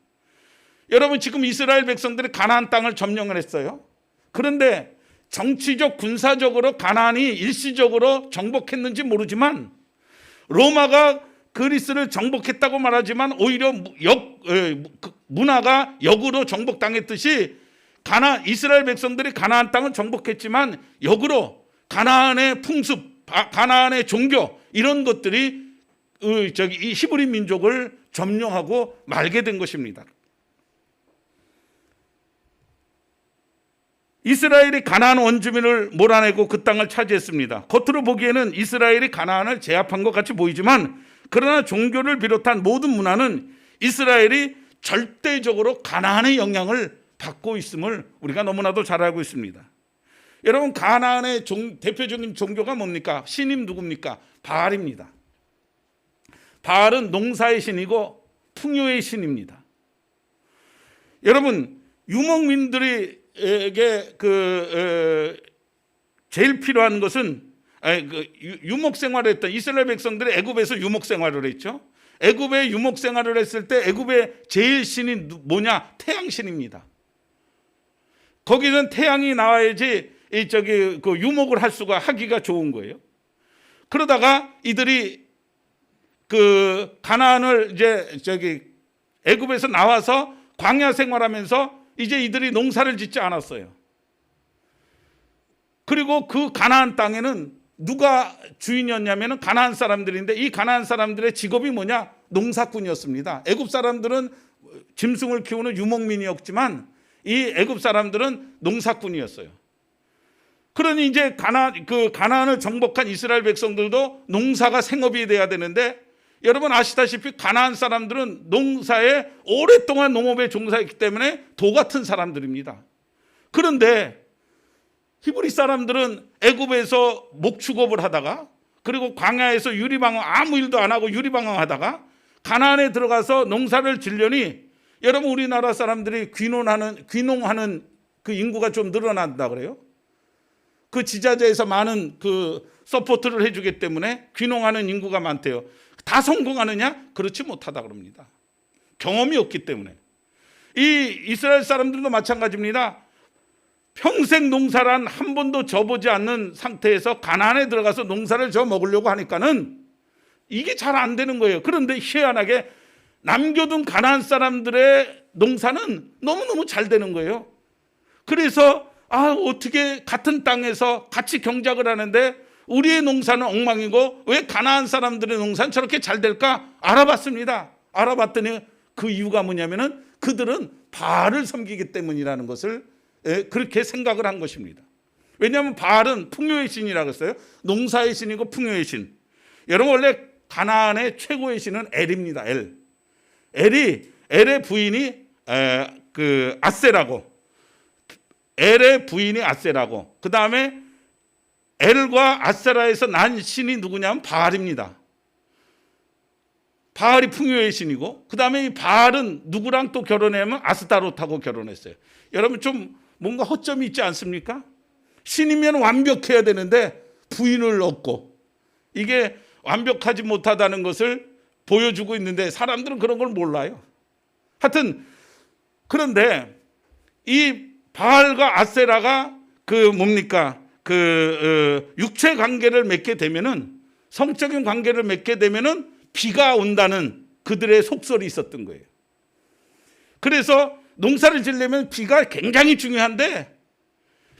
여러분, 지금 이스라엘 백성들이 가나안 땅을 점령을 했어요. 그런데 정치적, 군사적으로 가나안이 일시적으로 정복했는지 모르지만 로마가 그리스를 정복했다고 말하지만 오히려 문화가 역으로 정복당했듯이 이스라엘 백성들이 가나안 땅을 정복했지만 역으로 가나안의 풍습, 가나안의 종교 이런 것들이 이 히브리 민족을 점령하고 말게 된 것입니다. 이스라엘이 가나안 원주민을 몰아내고 그 땅을 차지했습니다. 겉으로 보기에는 이스라엘이 가나안을 제압한 것 같이 보이지만 그러나 종교를 비롯한 모든 문화는 이스라엘이 절대적으로 가나안의 영향을 받고 있음을 우리가 너무나도 잘 알고 있습니다. 여러분, 가나안의 대표적인 종교가 뭡니까? 신임 누굽니까? 바알입니다. 바알은 농사의 신이고 풍요의 신입니다. 여러분, 유목민들에게 제일 필요한 것은 유목 생활을 했던 이스라엘 백성들이 애굽에서 유목 생활을 했죠. 애굽에 유목 생활을 했을 때 애굽의 제일 신이 뭐냐? 태양신입니다. 거기는 태양이 나와야지 그 유목을 하기가 좋은 거예요. 그러다가 이들이 그 가나안을 애굽에서 나와서 광야 생활하면서 이제 이들이 농사를 짓지 않았어요. 그리고 그 가나안 땅에는 누가 주인이었냐면 가나안 사람들인데 이 가나안 사람들의 직업이 뭐냐? 농사꾼이었습니다. 애굽 사람들은 짐승을 키우는 유목민이었지만 이 애굽 사람들은 농사꾼이었어요. 그러니 이제 가나안을 정복한 이스라엘 백성들도 농사가 생업이 돼야 되는데 여러분 아시다시피 가나안 사람들은 농사에 오랫동안 농업에 종사했기 때문에 도 같은 사람들입니다. 그런데 히브리 사람들은 애굽에서 목축업을 하다가 그리고 광야에서 유리방황, 아무 일도 안 하고 유리방황하다가 가나안에 들어가서 농사를 지려니 여러분 우리나라 사람들이 귀농하는 그 인구가 좀 늘어난다 그래요. 그 지자체에서 많은 그 서포트를 해주기 때문에 귀농하는 인구가 많대요. 다 성공하느냐? 그렇지 못하다 그럽니다. 경험이 없기 때문에. 이 이스라엘 사람들도 마찬가지입니다. 평생 농사란 한 번도 져보지 않는 상태에서 가나안에 들어가서 농사를 져 먹으려고 하니까는 이게 잘 안 되는 거예요. 그런데 희한하게 남겨둔 가나안 사람들의 농사는 너무너무 잘 되는 거예요. 그래서 어떻게 같은 땅에서 같이 경작을 하는데 우리의 농사는 엉망이고 왜 가나안 사람들의 농사는 저렇게 잘 될까? 알아봤습니다. 알아봤더니 그 이유가 뭐냐면은 그들은 바알을 섬기기 때문이라는 것을 그렇게 생각을 한 것입니다. 왜냐하면 바알은 풍요의 신이라고 했어요. 농사의 신이고 풍요의 신. 여러분 원래 가나안의 최고의 신은 엘입니다. 엘의 부인이 그 아세라고. 엘의 부인이 아세라고. 그 다음에 엘과 아세라에서 난 신이 누구냐면 바알입니다. 바알이 풍요의 신이고 그 다음에 이 바알은 누구랑 또 결혼하면 아스타롯하고 결혼했어요. 여러분 좀 뭔가 허점이 있지 않습니까? 신이면 완벽해야 되는데 부인을 얻고 이게 완벽하지 못하다는 것을 보여주고 있는데 사람들은 그런 걸 몰라요. 하여튼 그런데 이 바알과 아세라가 육체 관계를 맺게 되면은 성적인 관계를 맺게 되면은 비가 온다는 그들의 속설이 있었던 거예요. 그래서 농사를 지려면 비가 굉장히 중요한데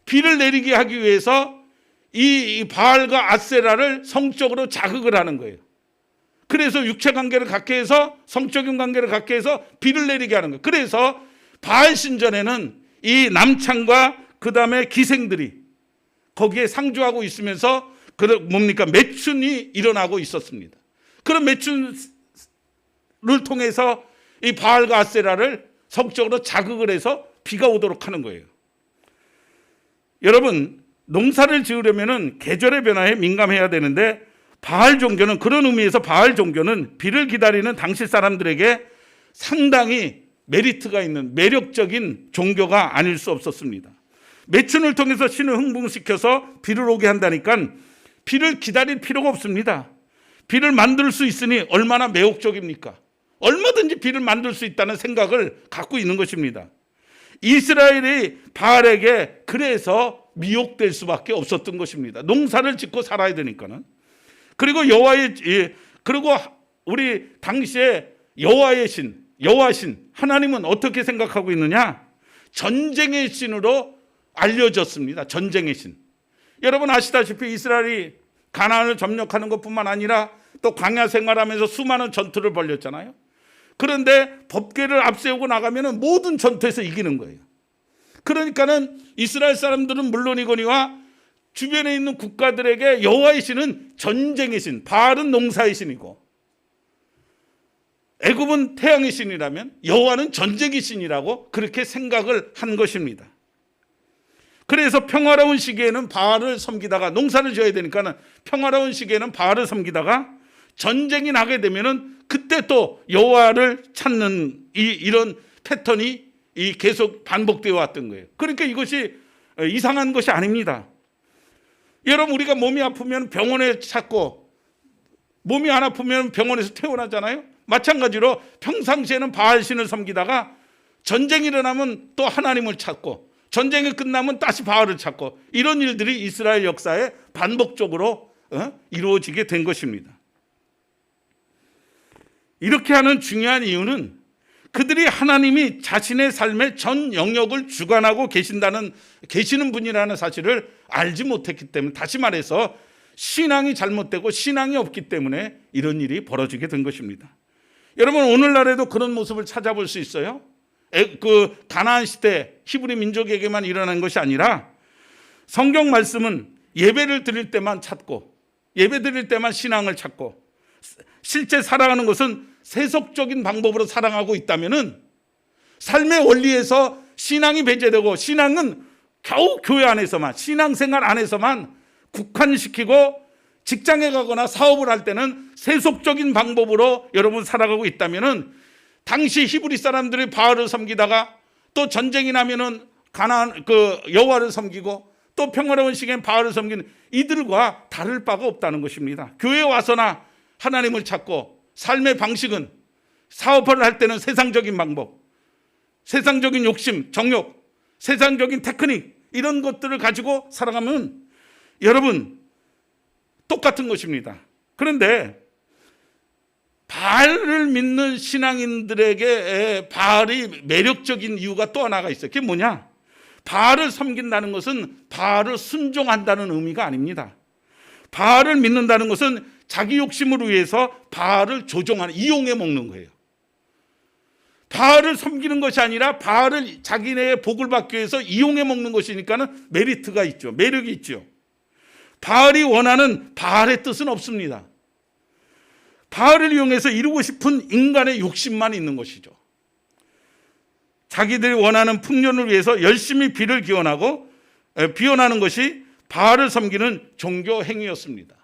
비를 내리게 하기 위해서 이 바알과 아세라를 성적으로 자극을 하는 거예요. 그래서 육체 관계를 갖게 해서 성적인 관계를 갖게 해서 비를 내리게 하는 거예요. 그래서 바알 신전에는 이 남창과 그 다음에 기생들이 거기에 상주하고 있으면서 매춘이 일어나고 있었습니다. 그런 매춘을 통해서 이 바알과 아세라를 성적으로 자극을 해서 비가 오도록 하는 거예요. 여러분 농사를 지으려면 계절의 변화에 민감해야 되는데 바알 종교는 그런 의미에서 바알 종교는 비를 기다리는 당시 사람들에게 상당히 메리트가 있는 매력적인 종교가 아닐 수 없었습니다. 매춘을 통해서 신을 흥분시켜서 비를 오게 한다니까 비를 기다릴 필요가 없습니다. 비를 만들 수 있으니 얼마나 매혹적입니까? 얼마든지 비를 만들 수 있다는 생각을 갖고 있는 것입니다. 이스라엘이 바알에게 그래서 미혹될 수밖에 없었던 것입니다. 농사를 짓고 살아야 되니까는. 그리고 그리고 우리 당시에 여호와의 신, 여호와신 하나님은 어떻게 생각하고 있느냐? 전쟁의 신으로 알려졌습니다. 전쟁의 신. 여러분 아시다시피 이스라엘이 가나안을 점령하는 것뿐만 아니라 또 광야 생활하면서 수많은 전투를 벌였잖아요. 그런데 법궤를 앞세우고 나가면 모든 전투에서 이기는 거예요. 그러니까는 이스라엘 사람들은 물론이거니와 주변에 있는 국가들에게 여호와의 신은 전쟁의 신, 바알은 농사의 신이고 애굽은 태양의 신이라면 여호와는 전쟁의 신이라고 그렇게 생각을 한 것입니다. 그래서 평화로운 시기에는 바알을 섬기다가 농사를 지어야 되니까는 평화로운 시기에는 바알을 섬기다가 전쟁이 나게 되면은 그때 또 여호와를 찾는 이런 패턴이 계속 반복되어 왔던 거예요. 그러니까 이것이 이상한 것이 아닙니다. 여러분 우리가 몸이 아프면 병원에 찾고 몸이 안 아프면 병원에서 퇴원하잖아요. 마찬가지로 평상시에는 바알신을 섬기다가 전쟁이 일어나면 또 하나님을 찾고 전쟁이 끝나면 다시 바알을 찾고 이런 일들이 이스라엘 역사에 반복적으로 이루어지게 된 것입니다. 이렇게 하는 중요한 이유는 그들이 하나님이 자신의 삶의 전 영역을 주관하고 계시는 분이라는 사실을 알지 못했기 때문에, 다시 말해서 신앙이 잘못되고 신앙이 없기 때문에 이런 일이 벌어지게 된 것입니다. 여러분 오늘날에도 그런 모습을 찾아볼 수 있어요. 그 가나안 시대 히브리 민족에게만 일어난 것이 아니라 성경 말씀은 예배를 드릴 때만 찾고 예배 드릴 때만 신앙을 찾고 실제 살아가는 것은 세속적인 방법으로 살아가고 있다면은 삶의 원리에서 신앙이 배제되고 신앙은 겨우 교회 안에서만 신앙생활 안에서만 국한시키고 직장에 가거나 사업을 할 때는 세속적인 방법으로 여러분 살아가고 있다면은 당시 히브리 사람들이 바알을 섬기다가 또 전쟁이 나면은 여호와를 섬기고 또 평화로운 시기엔 바알을 섬기는 이들과 다를 바가 없다는 것입니다. 교회에 와서나 하나님을 찾고 삶의 방식은 사업을 할 때는 세상적인 방법, 세상적인 욕심, 정욕, 세상적인 테크닉 이런 것들을 가지고 살아가면 여러분 똑같은 것입니다. 그런데 바알을 믿는 신앙인들에게 바알이 매력적인 이유가 또 하나가 있어요. 그게 뭐냐? 바알을 섬긴다는 것은 바알을 순종한다는 의미가 아닙니다. 바알을 믿는다는 것은 자기 욕심을 위해서 바알을 조종하는, 이용해 먹는 거예요. 바알을 섬기는 것이 아니라 바알을 자기네의 복을 받기 위해서 이용해 먹는 것이니까는 메리트가 있죠. 매력이 있죠. 바알이 원하는 바알의 뜻은 없습니다. 바알을 이용해서 이루고 싶은 인간의 욕심만 있는 것이죠. 자기들이 원하는 풍년을 위해서 열심히 비를 비워나는 것이 바알을 섬기는 종교 행위였습니다.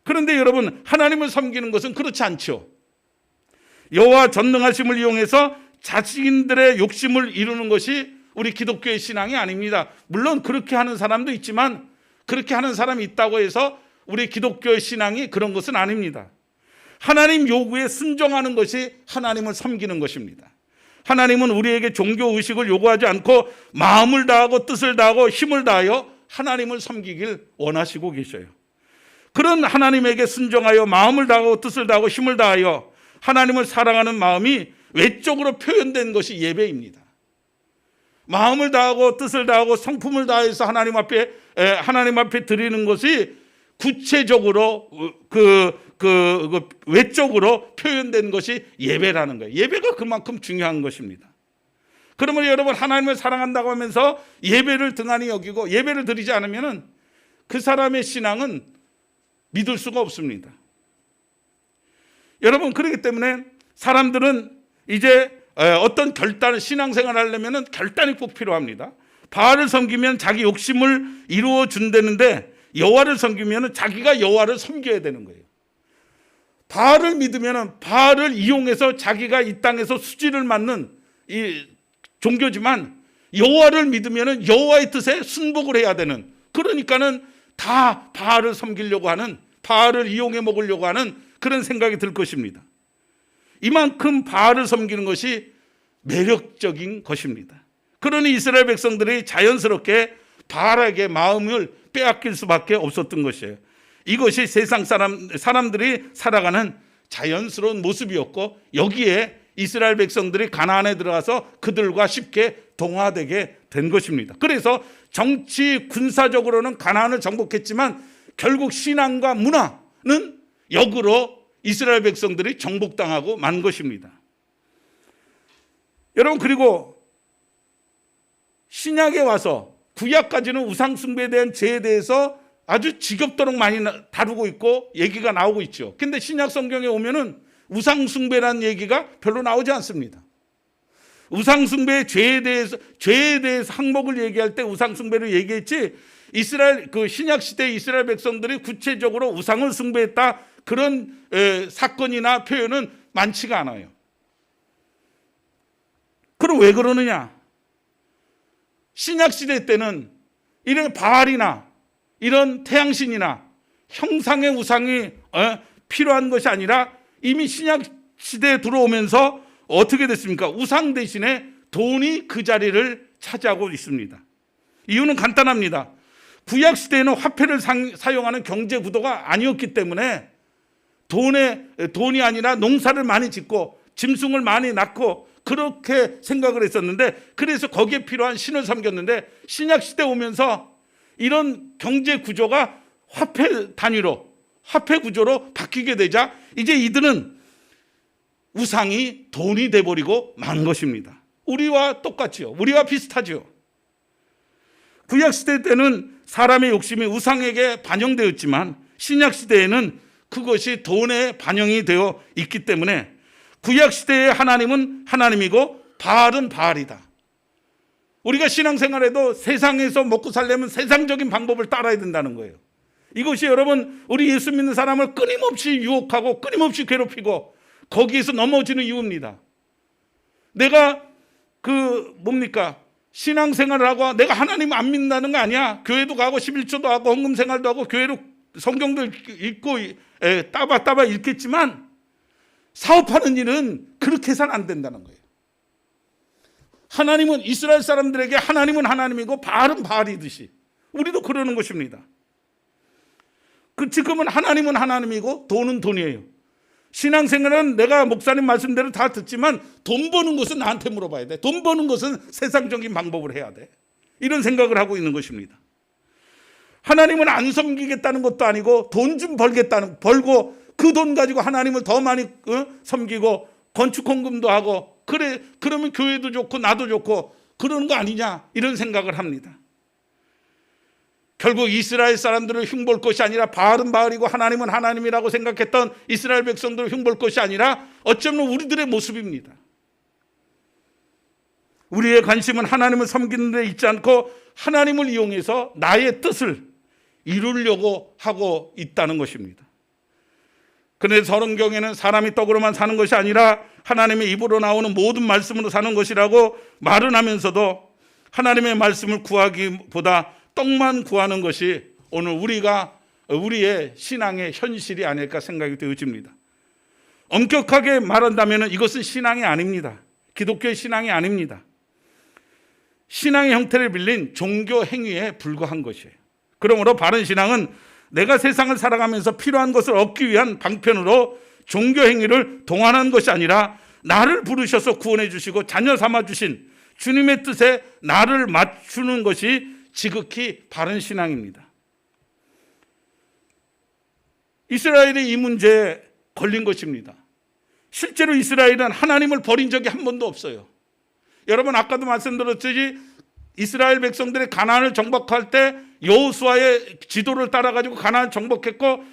그런데 여러분, 하나님을 섬기는 것은 그렇지 않죠. 여호와 전능하심을 이용해서 자신들의 욕심을 이루는 것이 우리 기독교의 신앙이 아닙니다. 물론 그렇게 하는 사람도 있지만 그렇게 하는 사람이 있다고 해서 우리 기독교의 신앙이 그런 것은 아닙니다. 하나님 요구에 순종하는 것이 하나님을 섬기는 것입니다. 하나님은 우리에게 종교 의식을 요구하지 않고 마음을 다하고 뜻을 다하고 힘을 다하여 하나님을 섬기길 원하시고 계셔요. 그런 하나님에게 순종하여 마음을 다하고 뜻을 다하고 힘을 다하여 하나님을 사랑하는 마음이 외적으로 표현된 것이 예배입니다. 마음을 다하고 뜻을 다하고 성품을 다해서 하나님 앞에 드리는 것이 구체적으로 외적으로 표현된 것이 예배라는 거예요. 예배가 그만큼 중요한 것입니다. 그러면 여러분, 하나님을 사랑한다고 하면서 예배를 등한히 여기고 예배를 드리지 않으면 그 사람의 신앙은 믿을 수가 없습니다. 여러분, 그렇기 때문에 사람들은 이제 어떤 신앙생활을 하려면 결단이 꼭 필요합니다. 바알을 섬기면 자기 욕심을 이루어 준다는데 여호와를 섬기면 자기가 여호와를 섬겨야 되는 거예요. 바알을 믿으면 바알을 이용해서 자기가 이 땅에서 수지를 맞는 이 종교지만 여호와를 믿으면 여호와의 뜻에 순복을 해야 되는, 그러니까는 다 바알을 섬기려고 하는, 바알을 이용해 먹으려고 하는 그런 생각이 들 것입니다. 이만큼 바알을 섬기는 것이 매력적인 것입니다. 그러니 이스라엘 백성들이 자연스럽게 바알에게 마음을 빼앗길 수밖에 없었던 것이에요. 이것이 세상 사람들이 살아가는 자연스러운 모습이었고, 여기에 이스라엘 백성들이 가나안에 들어가서 그들과 쉽게 동화되게 된 것입니다. 그래서 정치 군사적으로는 가나안을 정복했지만 결국 신앙과 문화는 역으로 이스라엘 백성들이 정복당하고 만 것입니다. 여러분, 그리고 신약에 와서 구약까지는 우상숭배에 대한 죄에 대해서 아주 지겹도록 많이 다루고 있고 얘기가 나오고 있죠. 근데 신약 성경에 오면은 우상숭배라는 얘기가 별로 나오지 않습니다. 우상숭배의 죄에 대해서 항목을 얘기할 때 우상숭배를 얘기했지, 신약 시대 이스라엘 백성들이 구체적으로 우상을 숭배했다 그런 사건이나 표현은 많지가 않아요. 그럼 왜 그러느냐? 신약 시대 때는 이런 바알이나 이런 태양신이나 형상의 우상이 필요한 것이 아니라 이미 신약 시대에 들어오면서 어떻게 됐습니까? 우상 대신에 돈이 그 자리를 차지하고 있습니다. 이유는 간단합니다. 구약 시대에는 화폐를 사용하는 경제 구도가 아니었기 때문에 돈이 아니라 농사를 많이 짓고 짐승을 많이 낳고 그렇게 생각을 했었는데, 그래서 거기에 필요한 신을 섬겼는데, 신약 시대 오면서 이런 경제 구조가 화폐 단위로, 화폐 구조로 바뀌게 되자 이제 이들은 우상이 돈이 돼버리고 만 것입니다. 우리와 똑같지요. 우리와 비슷하지요. 구약 시대 때는 사람의 욕심이 우상에게 반영되었지만 신약 시대에는 그것이 돈에 반영이 되어 있기 때문에 구약 시대의 하나님은 하나님이고 바알은 바알이다. 우리가 신앙생활에도 세상에서 먹고 살려면 세상적인 방법을 따라야 된다는 거예요. 이것이 여러분 우리 예수 믿는 사람을 끊임없이 유혹하고 끊임없이 괴롭히고 거기에서 넘어지는 이유입니다. 내가 신앙생활을 하고 내가 하나님 안 믿는다는 거 아니야. 교회도 가고 11조도 하고 헌금생활도 하고 교회로 성경도 읽고 따바따바 읽겠지만 사업하는 일은 그렇게 해서는 안 된다는 거예요. 하나님은 이스라엘 사람들에게 하나님은 하나님이고 바알은 바알이듯이 우리도 그러는 것입니다. 지금은 하나님은 하나님이고 돈은 돈이에요. 신앙생활은 내가 목사님 말씀대로 다 듣지만 돈 버는 것은 나한테 물어봐야 돼. 돈 버는 것은 세상적인 방법을 해야 돼. 이런 생각을 하고 있는 것입니다. 하나님은 안 섬기겠다는 것도 아니고 돈 좀 벌고 그 돈 가지고 하나님을 더 많이 섬기고 건축 헌금도 하고 그러면 교회도 좋고 나도 좋고 그러는 거 아니냐 이런 생각을 합니다. 결국 이스라엘 사람들을 흉볼 것이 아니라 바알은 바알이고 하나님은 하나님이라고 생각했던 이스라엘 백성들을 흉볼 것이 아니라 어쩌면 우리들의 모습입니다. 우리의 관심은 하나님을 섬기는 데 있지 않고 하나님을 이용해서 나의 뜻을 이루려고 하고 있다는 것입니다. 그런데 성경에는 사람이 떡으로만 사는 것이 아니라 하나님의 입으로 나오는 모든 말씀으로 사는 것이라고 말은 하면서도 하나님의 말씀을 구하기보다 떡만 구하는 것이 오늘 우리의 신앙의 현실이 아닐까 생각이 되어집니다. 엄격하게 말한다면 이것은 신앙이 아닙니다. 기독교의 신앙이 아닙니다. 신앙의 형태를 빌린 종교 행위에 불과한 것이에요. 그러므로 바른 신앙은 내가 세상을 살아가면서 필요한 것을 얻기 위한 방편으로 종교 행위를 동원하는 것이 아니라 나를 부르셔서 구원해 주시고 자녀 삼아 주신 주님의 뜻에 나를 맞추는 것이 지극히 바른 신앙입니다. 이스라엘이 이 문제에 걸린 것입니다. 실제로 이스라엘은 하나님을 버린 적이 한 번도 없어요. 여러분 아까도 말씀드렸듯이 이스라엘 백성들이 가나안을 정복할 때 여호수아의 지도를 따라가지고 가나안을 정복했고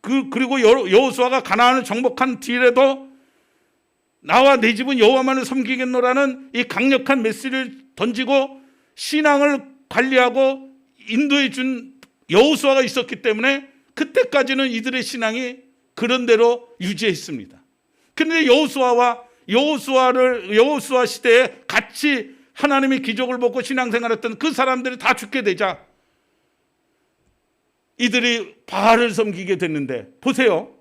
그리고 여호수아가 가나안을 정복한 뒤에도 나와 내 집은 여호와만을 섬기겠노라는 이 강력한 메시지를 던지고 신앙을 관리하고 인도해 준 여호수아가 있었기 때문에 그때까지는 이들의 신앙이 그런 대로 유지했습니다. 그런데 여호수아 시대에 같이 하나님의 기적을 보고 신앙생활했던 그 사람들이 다 죽게 되자 이들이 바알을 섬기게 됐는데 보세요.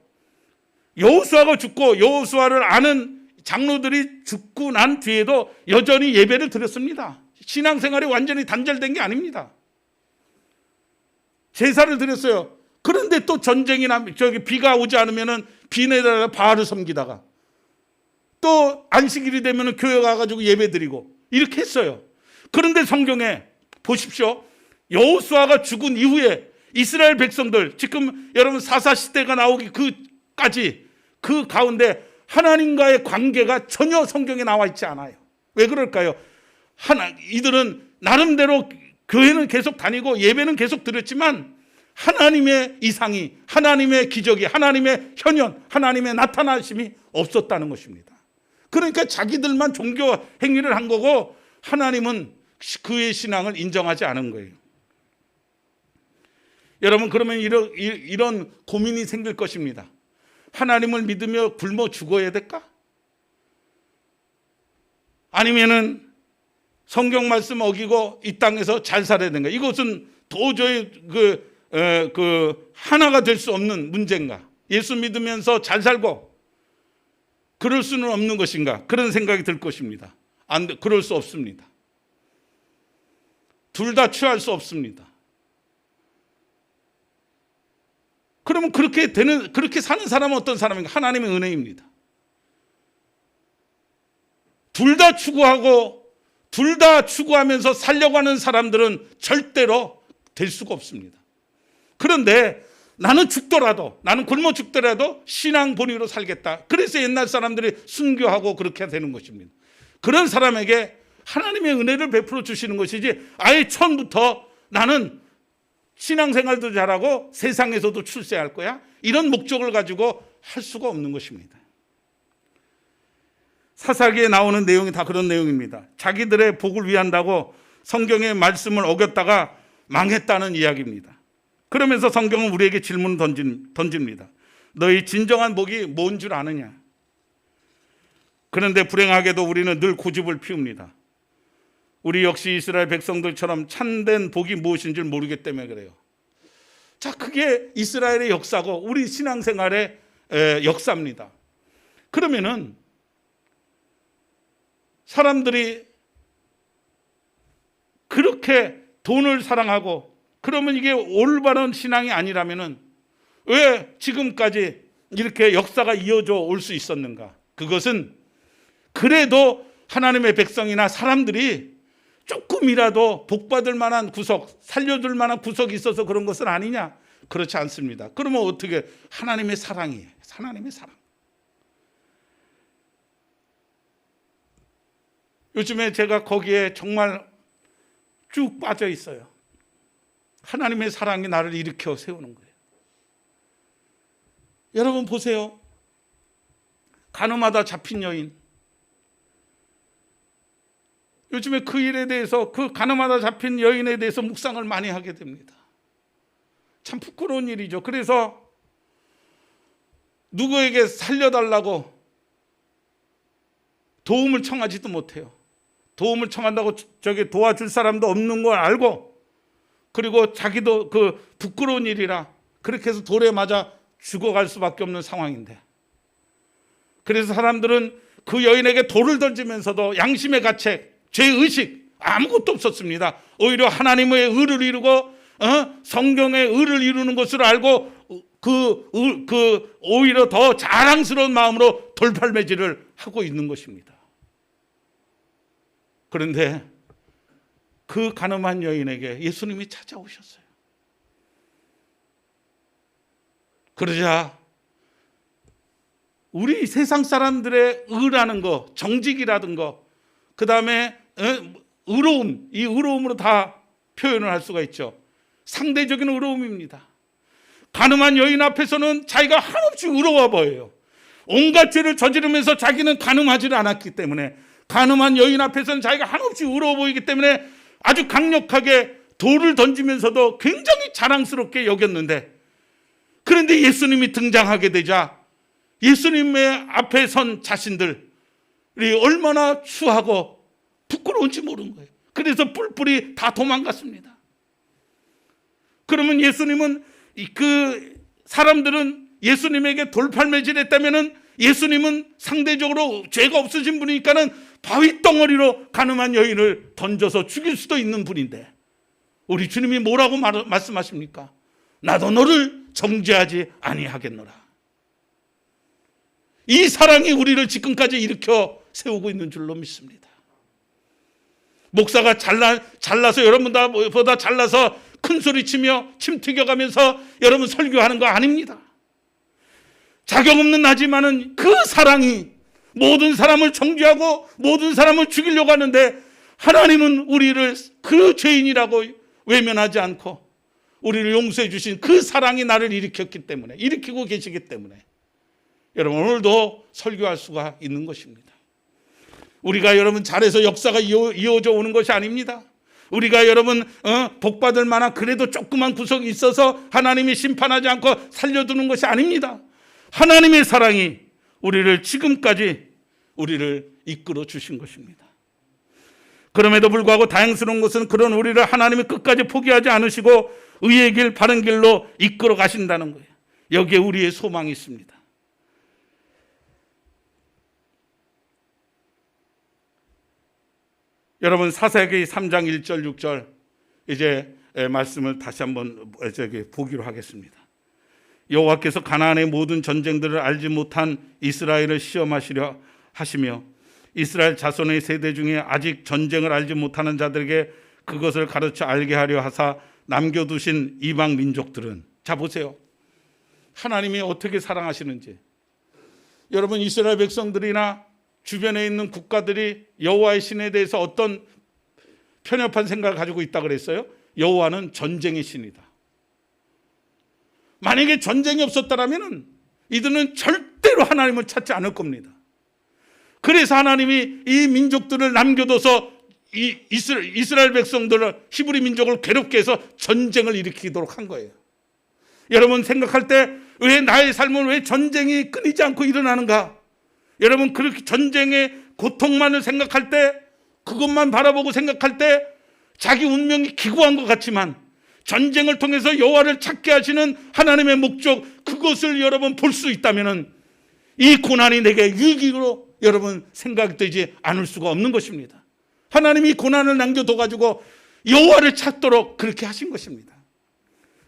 여호수아가 죽고 여호수아를 아는 장로들이 죽고 난 뒤에도 여전히 예배를 드렸습니다. 신앙생활이 완전히 단절된 게 아닙니다. 제사를 드렸어요. 그런데 또 전쟁이나 비가 오지 않으면 비 내다가 바알을 섬기다가 또 안식일이 되면 교회 가가지고 예배 드리고 이렇게 했어요. 그런데 성경에 보십시오. 여호수아가 죽은 이후에 이스라엘 백성들 지금 여러분 사사시대가 나오기까지 그 가운데 하나님과의 관계가 전혀 성경에 나와 있지 않아요. 왜 그럴까요? 이들은 나름대로 교회는 계속 다니고 예배는 계속 드렸지만 하나님의 이상이, 하나님의 기적이, 하나님의 현현, 하나님의 나타나심이 없었다는 것입니다. 그러니까 자기들만 종교 행위를 한 거고 하나님은 그의 신앙을 인정하지 않은 거예요. 여러분 그러면 이런 고민이 생길 것입니다. 하나님을 믿으며 굶어 죽어야 될까? 아니면은 성경 말씀 어기고 이 땅에서 잘 살아야 되는가? 이것은 도저히 하나가 될 수 없는 문제인가? 예수 믿으면서 잘 살고 그럴 수는 없는 것인가? 그런 생각이 들 것입니다. 그럴 수 없습니다. 둘 다 취할 수 없습니다. 그러면 그렇게 사는 사람은 어떤 사람인가? 하나님의 은혜입니다. 둘 다 추구하고 둘 다 추구하면서 살려고 하는 사람들은 절대로 될 수가 없습니다. 그런데 나는 굶어 죽더라도 신앙 본위로 살겠다. 그래서 옛날 사람들이 순교하고 그렇게 되는 것입니다. 그런 사람에게 하나님의 은혜를 베풀어 주시는 것이지 아예 처음부터 나는 신앙생활도 잘하고 세상에서도 출세할 거야. 이런 목적을 가지고 할 수가 없는 것입니다. 사사기에 나오는 내용이 다 그런 내용입니다. 자기들의 복을 위한다고 성경의 말씀을 어겼다가 망했다는 이야기입니다. 그러면서 성경은 우리에게 질문을 던집니다. 너희 진정한 복이 뭔 줄 아느냐? 그런데 불행하게도 우리는 늘 고집을 피웁니다. 우리 역시 이스라엘 백성들처럼 참된 복이 무엇인 줄 모르기 때문에 그래요. 자, 그게 이스라엘의 역사고 우리 신앙생활의 역사입니다. 그러면은 사람들이 그렇게 돈을 사랑하고 그러면 이게 올바른 신앙이 아니라면은 왜 지금까지 이렇게 역사가 이어져 올 수 있었는가? 그것은 그래도 하나님의 백성이나 사람들이 조금이라도 복받을 만한 구석, 살려줄 만한 구석이 있어서 그런 것은 아니냐? 그렇지 않습니다. 그러면 어떻게? 하나님의 사랑이에요. 하나님의 사랑. 요즘에 제가 거기에 정말 쭉 빠져 있어요. 하나님의 사랑이 나를 일으켜 세우는 거예요. 여러분 보세요. 가늠하다 잡힌 여인. 요즘에 그 일에 대해서, 그 가늠하다 잡힌 여인에 대해서 묵상을 많이 하게 됩니다. 참 부끄러운 일이죠. 그래서 누구에게 살려달라고 도움을 청하지도 못해요. 도움을 청한다고 저기 도와줄 사람도 없는 걸 알고, 그리고 자기도 그 부끄러운 일이라 그렇게 해서 돌에 맞아 죽어갈 수밖에 없는 상황인데, 그래서 사람들은 그 여인에게 돌을 던지면서도 양심의 가책, 죄의식 아무것도 없었습니다. 오히려 하나님의 의를 이루고 성경의 의를 이루는 것을 알고 오히려 더 자랑스러운 마음으로 돌팔매질을 하고 있는 것입니다. 그런데 그 가늠한 여인에게 예수님이 찾아오셨어요. 그러자 우리 세상 사람들의 의라는 거, 정직이라든 거, 그 다음에 의로움, 이 의로움으로 다 표현을 할 수가 있죠. 상대적인 의로움입니다. 가늠한 여인 앞에서는 자기가 한없이 의로워 보여요. 온갖 죄를 저지르면서 자기는 가늠하지를 않았기 때문에, 가늠한 여인 앞에서는 자기가 한없이 의로워 보이기 때문에 아주 강력하게 돌을 던지면서도 굉장히 자랑스럽게 여겼는데, 그런데 예수님이 등장하게 되자 예수님의 앞에 선 자신들이 얼마나 추하고 부끄러운지 모르는 거예요. 그래서 뿔뿔이 다 도망갔습니다. 그러면 예수님은, 그 사람들은 예수님에게 돌팔매질했다면은 예수님은 상대적으로 죄가 없으신 분이니까는 바위 덩어리로 가늠한 여인을 던져서 죽일 수도 있는 분인데, 우리 주님이 뭐라고 말씀하십니까? 나도 너를 정죄하지 아니하겠노라. 이 사랑이 우리를 지금까지 일으켜 세우고 있는 줄로 믿습니다. 목사가 잘나서 여러분보다 잘나서 큰 소리 치며 침 튀겨가면서 여러분 설교하는 거 아닙니다. 자격 없는 나지만은 그 사랑이 모든 사람을 정죄하고 모든 사람을 죽이려고 하는데, 하나님은 우리를 그 죄인이라고 외면하지 않고 우리를 용서해 주신 그 사랑이 나를 일으키고 계시기 때문에 여러분 오늘도 설교할 수가 있는 것입니다. 우리가 여러분 잘해서 역사가 이어져 오는 것이 아닙니다. 우리가 여러분 복받을 만한 그래도 조그만 구석이 있어서 하나님이 심판하지 않고 살려두는 것이 아닙니다. 하나님의 사랑이 우리를 지금까지 우리를 이끌어 주신 것입니다. 그럼에도 불구하고 다행스러운 것은 그런 우리를 하나님이 끝까지 포기하지 않으시고 의의 길, 바른 길로 이끌어 가신다는 거예요. 여기에 우리의 소망이 있습니다. 여러분 사사기 3장 1절 6절 이제 말씀을 다시 한번 보기로 하겠습니다. 여호와께서 가나안의 모든 전쟁들을 알지 못한 이스라엘을 시험하시려 하시며 이스라엘 자손의 세대 중에 아직 전쟁을 알지 못하는 자들에게 그것을 가르쳐 알게 하려 하사 남겨두신 이방 민족들은, 자 보세요, 하나님이 어떻게 사랑하시는지. 여러분 이스라엘 백성들이나 주변에 있는 국가들이 여호와의 신에 대해서 어떤 편협한 생각을 가지고 있다 그랬어요? 여호와는 전쟁의 신이다. 만약에 전쟁이 없었다면 이들은 절대로 하나님을 찾지 않을 겁니다. 그래서 하나님이 이 민족들을 남겨둬서 이스라엘 백성들을, 히브리 민족을 괴롭게 해서 전쟁을 일으키도록 한 거예요. 여러분 생각할 때 왜 나의 삶은 왜 전쟁이 끊이지 않고 일어나는가? 여러분 그렇게 전쟁의 고통만을 생각할 때, 그것만 바라보고 생각할 때 자기 운명이 기구한 것 같지만 전쟁을 통해서 여호와를 찾게 하시는 하나님의 목적, 그것을 여러분 볼 수 있다면 이 고난이 내게 유익으로 여러분 생각되지 않을 수가 없는 것입니다. 하나님이 고난을 남겨둬가지고 여호와를 찾도록 그렇게 하신 것입니다.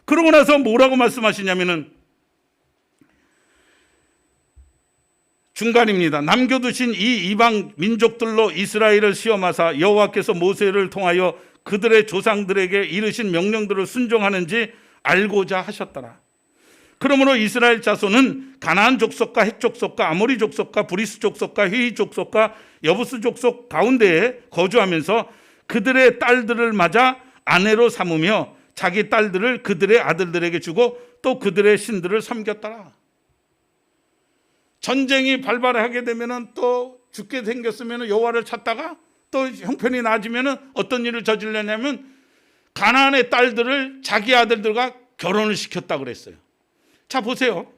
그러고 나서 뭐라고 말씀하시냐면은 중간입니다. 남겨두신 이 이방 민족들로 이스라엘을 시험하사 여호와께서 모세를 통하여 그들의 조상들에게 이르신 명령들을 순종하는지 알고자 하셨더라. 그러므로 이스라엘 자손은 가나안 족속과 헷 족속과 아모리 족속과 브리스 족속과 히위 족속과 여부스 족속 가운데에 거주하면서 그들의 딸들을 맞아 아내로 삼으며 자기 딸들을 그들의 아들들에게 주고 또 그들의 신들을 섬겼더라. 전쟁이 발발하게 되면은 또 죽게 생겼으면 여호와를 찾다가 또 형편이 나아지면은 어떤 일을 저질렀냐면 가나안의 딸들을 자기 아들들과 결혼을 시켰다 그랬어요. 자 보세요.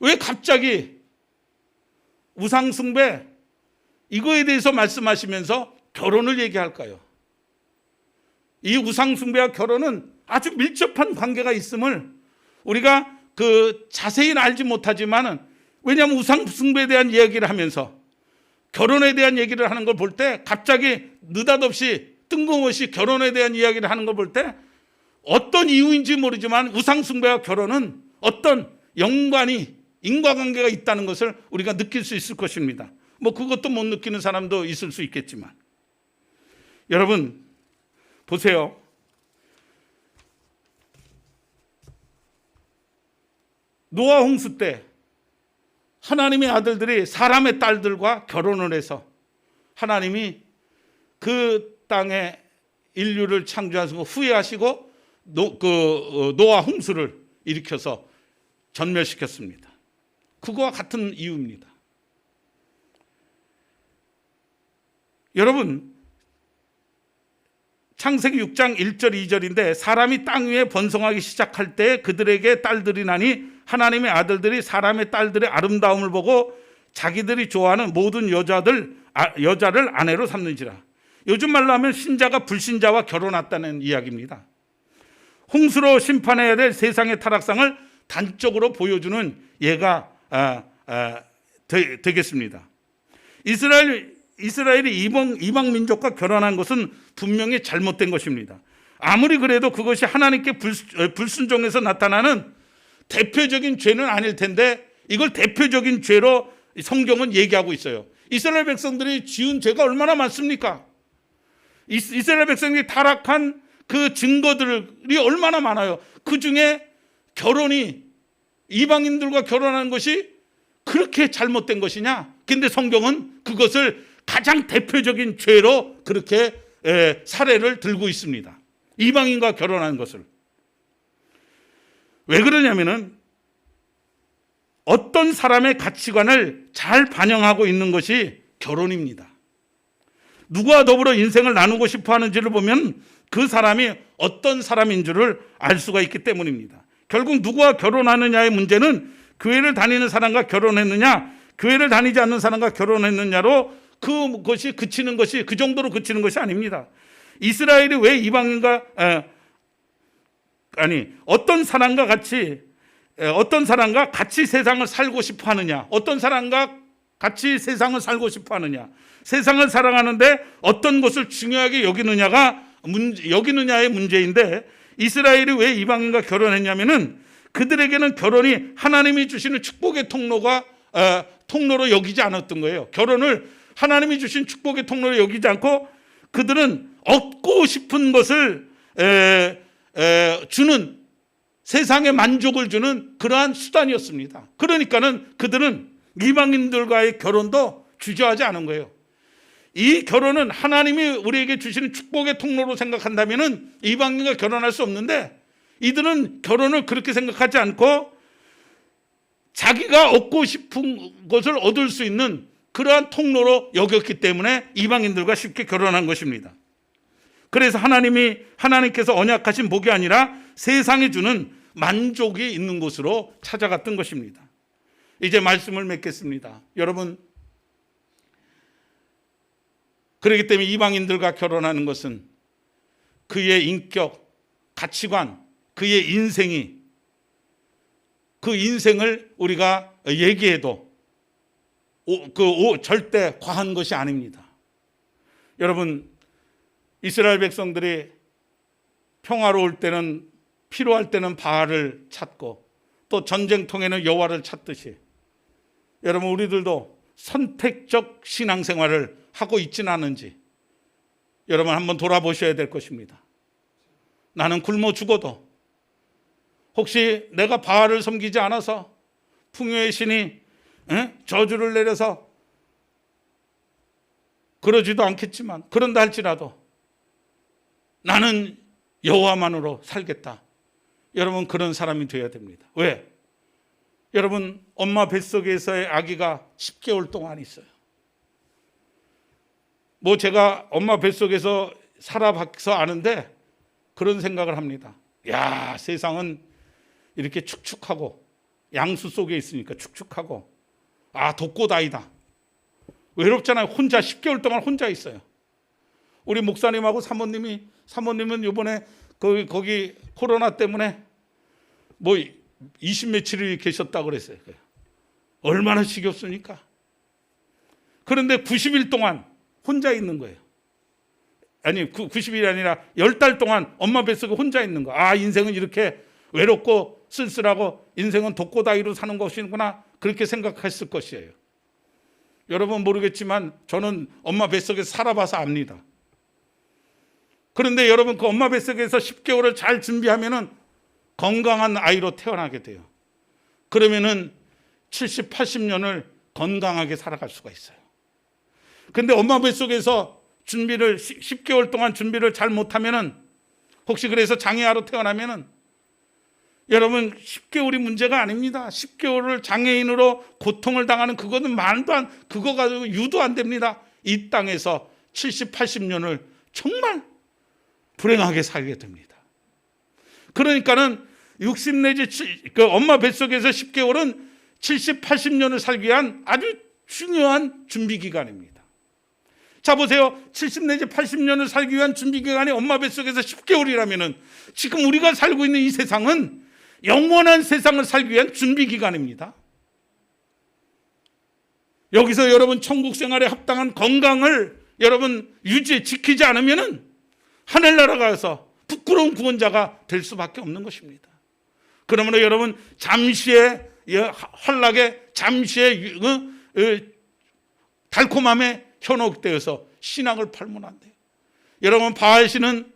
왜 갑자기 우상숭배 이거에 대해서 말씀하시면서 결혼을 얘기할까요? 이 우상숭배와 결혼은 아주 밀접한 관계가 있음을 우리가 자세히는 알지 못하지만은, 왜냐하면 우상숭배에 대한 이야기를 하면서 결혼에 대한 얘기를 하는 걸 볼 때 갑자기 느닷없이 뜬금없이 결혼에 대한 이야기를 하는 걸 볼 때 어떤 이유인지 모르지만 우상숭배와 결혼은 어떤 연관이, 인과관계가 있다는 것을 우리가 느낄 수 있을 것입니다. 뭐 그것도 못 느끼는 사람도 있을 수 있겠지만, 여러분 보세요. 노아 홍수 때 하나님의 아들들이 사람의 딸들과 결혼을 해서 하나님이 그 땅에 인류를 창조하시고 후회하시고 노아 홍수를 일으켜서 전멸시켰습니다. 그거와 같은 이유입니다. 여러분 창세기 6장 1절 2절인데 사람이 땅 위에 번성하기 시작할 때 그들에게 딸들이 나니 하나님의 아들들이 사람의 딸들의 아름다움을 보고 자기들이 좋아하는 모든 여자를 아내로 삼는지라. 요즘 말로 하면 신자가 불신자와 결혼했다는 이야기입니다. 홍수로 심판해야 될 세상의 타락상을 단적으로 보여주는 예가 되겠습니다. 이스라엘이 이방 민족과 결혼한 것은 분명히 잘못된 것입니다. 아무리 그래도 그것이 하나님께 불순종해서 나타나는 대표적인 죄는 아닐 텐데 이걸 대표적인 죄로 성경은 얘기하고 있어요. 이스라엘 백성들이 지은 죄가 얼마나 많습니까? 이스라엘 백성들이 타락한 그 증거들이 얼마나 많아요. 그 중에 결혼이 이방인들과 결혼하는 것이 그렇게 잘못된 것이냐? 근데 성경은 그것을 가장 대표적인 죄로 그렇게 사례를 들고 있습니다. 이방인과 결혼하는 것을. 왜 그러냐면은 어떤 사람의 가치관을 잘 반영하고 있는 것이 결혼입니다. 누구와 더불어 인생을 나누고 싶어 하는지를 보면 그 사람이 어떤 사람인 줄을 알 수가 있기 때문입니다. 결국 누구와 결혼하느냐의 문제는 교회를 다니는 사람과 결혼했느냐, 교회를 다니지 않는 사람과 결혼했느냐로 그것이 그치는 것이, 그 정도로 그치는 것이 아닙니다. 이스라엘이 왜 이방인과 어떤 사람과 같이 세상을 살고 싶어 하느냐, 어떤 사람과 같이 세상을 살고 싶어 하느냐, 세상을 사랑하는데 어떤 것을 중요하게 여기느냐의 문제인데, 이스라엘이 왜 이방인과 결혼했냐면은 그들에게는 결혼이 하나님이 주시는 축복의 통로로 여기지 않았던 거예요. 결혼을 하나님이 주신 축복의 통로로 여기지 않고 그들은 얻고 싶은 것을 주는, 세상에 만족을 주는 그러한 수단이었습니다. 그러니까는 그들은 이방인들과의 결혼도 주저하지 않은 거예요. 이 결혼은 하나님이 우리에게 주시는 축복의 통로로 생각한다면은 이방인과 결혼할 수 없는데, 이들은 결혼을 그렇게 생각하지 않고 자기가 얻고 싶은 것을 얻을 수 있는 그러한 통로로 여겼기 때문에 이방인들과 쉽게 결혼한 것입니다. 그래서 하나님께서 언약하신 복이 아니라 세상에 주는 만족이 있는 곳으로 찾아갔던 것입니다. 이제 말씀을 맺겠습니다. 여러분, 그렇기 때문에 이방인들과 결혼하는 것은 그의 인격, 가치관, 그의 인생이, 그 인생을 우리가 얘기해도 절대 과한 것이 아닙니다. 여러분, 이스라엘 백성들이 평화로울 때는, 필요할 때는 바알을 찾고 또 전쟁통에는 여호와를 찾듯이, 여러분 우리들도 선택적 신앙생활을 하고 있지는 않은지 여러분 한번 돌아보셔야 될 것입니다. 나는 굶어 죽어도 혹시 내가 바알을 섬기지 않아서 풍요의 신이 저주를 내려서 그러지도 않겠지만, 그런다 할지라도 나는 여호와만으로 살겠다. 여러분 그런 사람이 되어야 됩니다. 왜? 여러분 엄마 뱃속에서의 아기가 10개월 동안 있어요. 뭐 제가 엄마 뱃속에서 살아봐서 아는데 그런 생각을 합니다. 야, 세상은 이렇게 축축하고 양수 속에 있으니까 축축하고, 아, 독고다이다. 외롭잖아요. 혼자 10개월 동안 혼자 있어요. 우리 목사님하고 사모님은 이번에 거기 코로나 때문에 뭐 20 며칠을 계셨다고 그랬어요. 얼마나 지겹습니까? 그런데 90일 동안 혼자 있는 거예요. 아니 90일이 아니라 10달 동안 엄마 뱃속에 혼자 있는 거. 아, 인생은 이렇게 외롭고 쓸쓸하고 인생은 독고다이로 사는 것이구나, 그렇게 생각했을 것이에요. 여러분 모르겠지만 저는 엄마 뱃속에서 살아봐서 압니다. 그런데 여러분 그 엄마 뱃속에서 10개월을 잘 준비하면은 건강한 아이로 태어나게 돼요. 그러면은 70, 80년을 건강하게 살아갈 수가 있어요. 근데 엄마 뱃속에서 10개월 동안 준비를 잘 못하면은, 혹시 그래서 장애아로 태어나면은, 여러분 10개월이 문제가 아닙니다. 10개월을 장애인으로 고통을 당하는 그거는 그거 가지고 유도 안 됩니다. 이 땅에서 70, 80년을 정말 불행하게 살게 됩니다. 그러니까는 60 내지 그 엄마 뱃속에서 10개월은 70, 80년을 살기 위한 아주 중요한 준비 기간입니다. 자 보세요. 70 내지 80년을 살기 위한 준비 기간이 엄마 뱃속에서 10개월이라면은 지금 우리가 살고 있는 이 세상은 영원한 세상을 살기 위한 준비 기간입니다. 여기서 여러분 천국 생활에 합당한 건강을 여러분 지키지 않으면은 하늘나라 가서 부끄러운 구원자가 될 수밖에 없는 것입니다. 그러므로 여러분 잠시의 환락에, 잠시의 달콤함에 현혹되어서 신앙을 팔면 안 돼요. 여러분 바알 신은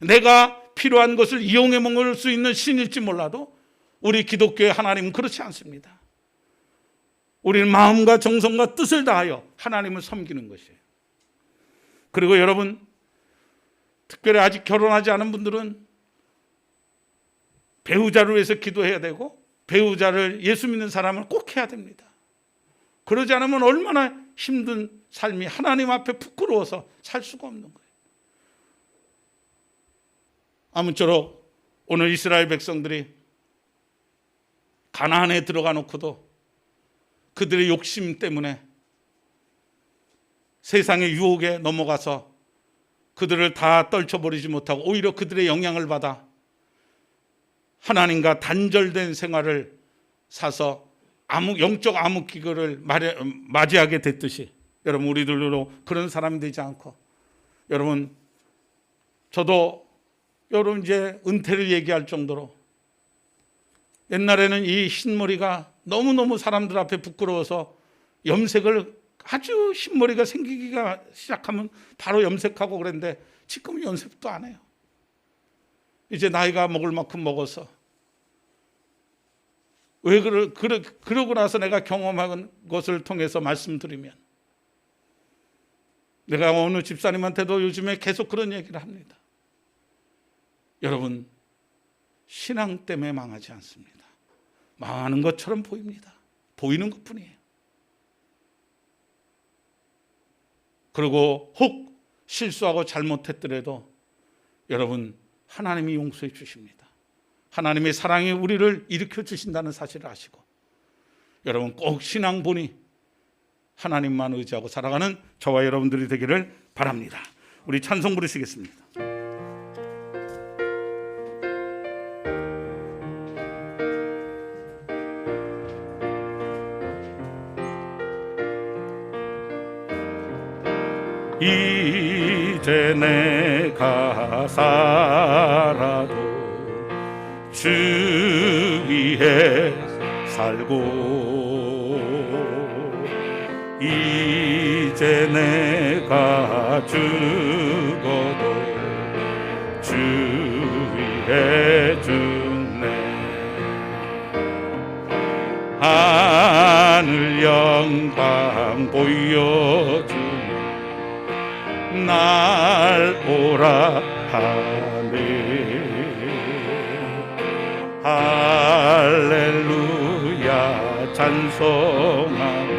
내가 필요한 것을 이용해 먹을 수 있는 신일지 몰라도 우리 기독교의 하나님은 그렇지 않습니다. 우리는 마음과 정성과 뜻을 다하여 하나님을 섬기는 것이에요. 그리고 여러분 특별히 아직 결혼하지 않은 분들은 배우자를 위해서 기도해야 되고, 배우자를 예수 믿는 사람을 꼭 해야 됩니다. 그러지 않으면 얼마나 힘든 삶이 하나님 앞에 부끄러워서 살 수가 없는 거예요. 아무쪼록 오늘 이스라엘 백성들이 가나안에 들어가 놓고도 그들의 욕심 때문에 세상의 유혹에 넘어가서 그들을 다 떨쳐버리지 못하고 오히려 그들의 영향을 받아 하나님과 단절된 생활을 사서 영적 암흑기근을 맞이하게 됐듯이, 여러분 우리들도 그런 사람이 되지 않고, 여러분 저도 여러분 이제 은퇴를 얘기할 정도로 옛날에는 이 흰머리가 너무너무 사람들 앞에 부끄러워서 염색을, 아주 흰머리가 생기기가 시작하면 바로 염색하고 그랬는데 지금은 염색도 안 해요. 이제 나이가 먹을 만큼 먹어서. 왜 그러고 나서 내가 경험한 것을 통해서 말씀드리면, 내가 어느 집사님한테도 요즘에 계속 그런 얘기를 합니다. 여러분 신앙 때문에 망하지 않습니다. 망하는 것처럼 보입니다. 보이는 것뿐이에요. 그리고 혹 실수하고 잘못했더라도 여러분, 하나님이 용서해 주십니다. 하나님의 사랑이 우리를 일으켜 주신다는 사실을 아시고, 여러분 꼭 신앙본이 하나님만 의지하고 살아가는 저와 여러분들이 되기를 바랍니다. 우리 찬송 부르시겠습니다. 이제 내가 살아도 주 위에 살고, 이제 내가 죽어도 주 위에 죽네. 하늘 영광 보여주며 날 오라 하네. 할렐루야 찬송하며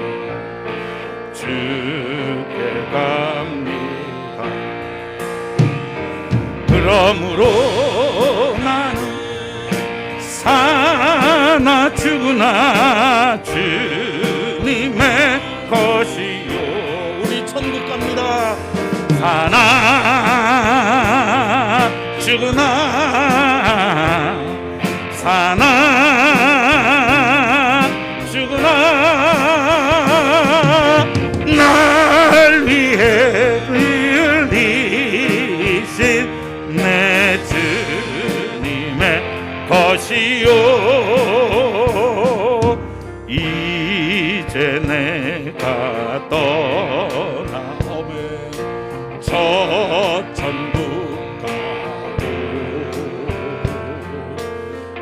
주께 갑니다. 그러므로 나는 사나 죽으나 주님의 것이요. 우리 천국 갑니다. 사나 죽으나 사나 죽으나 날 위해 흘리신 내 주님의 것이요. 이제 내가 떠나 저 천국 가고,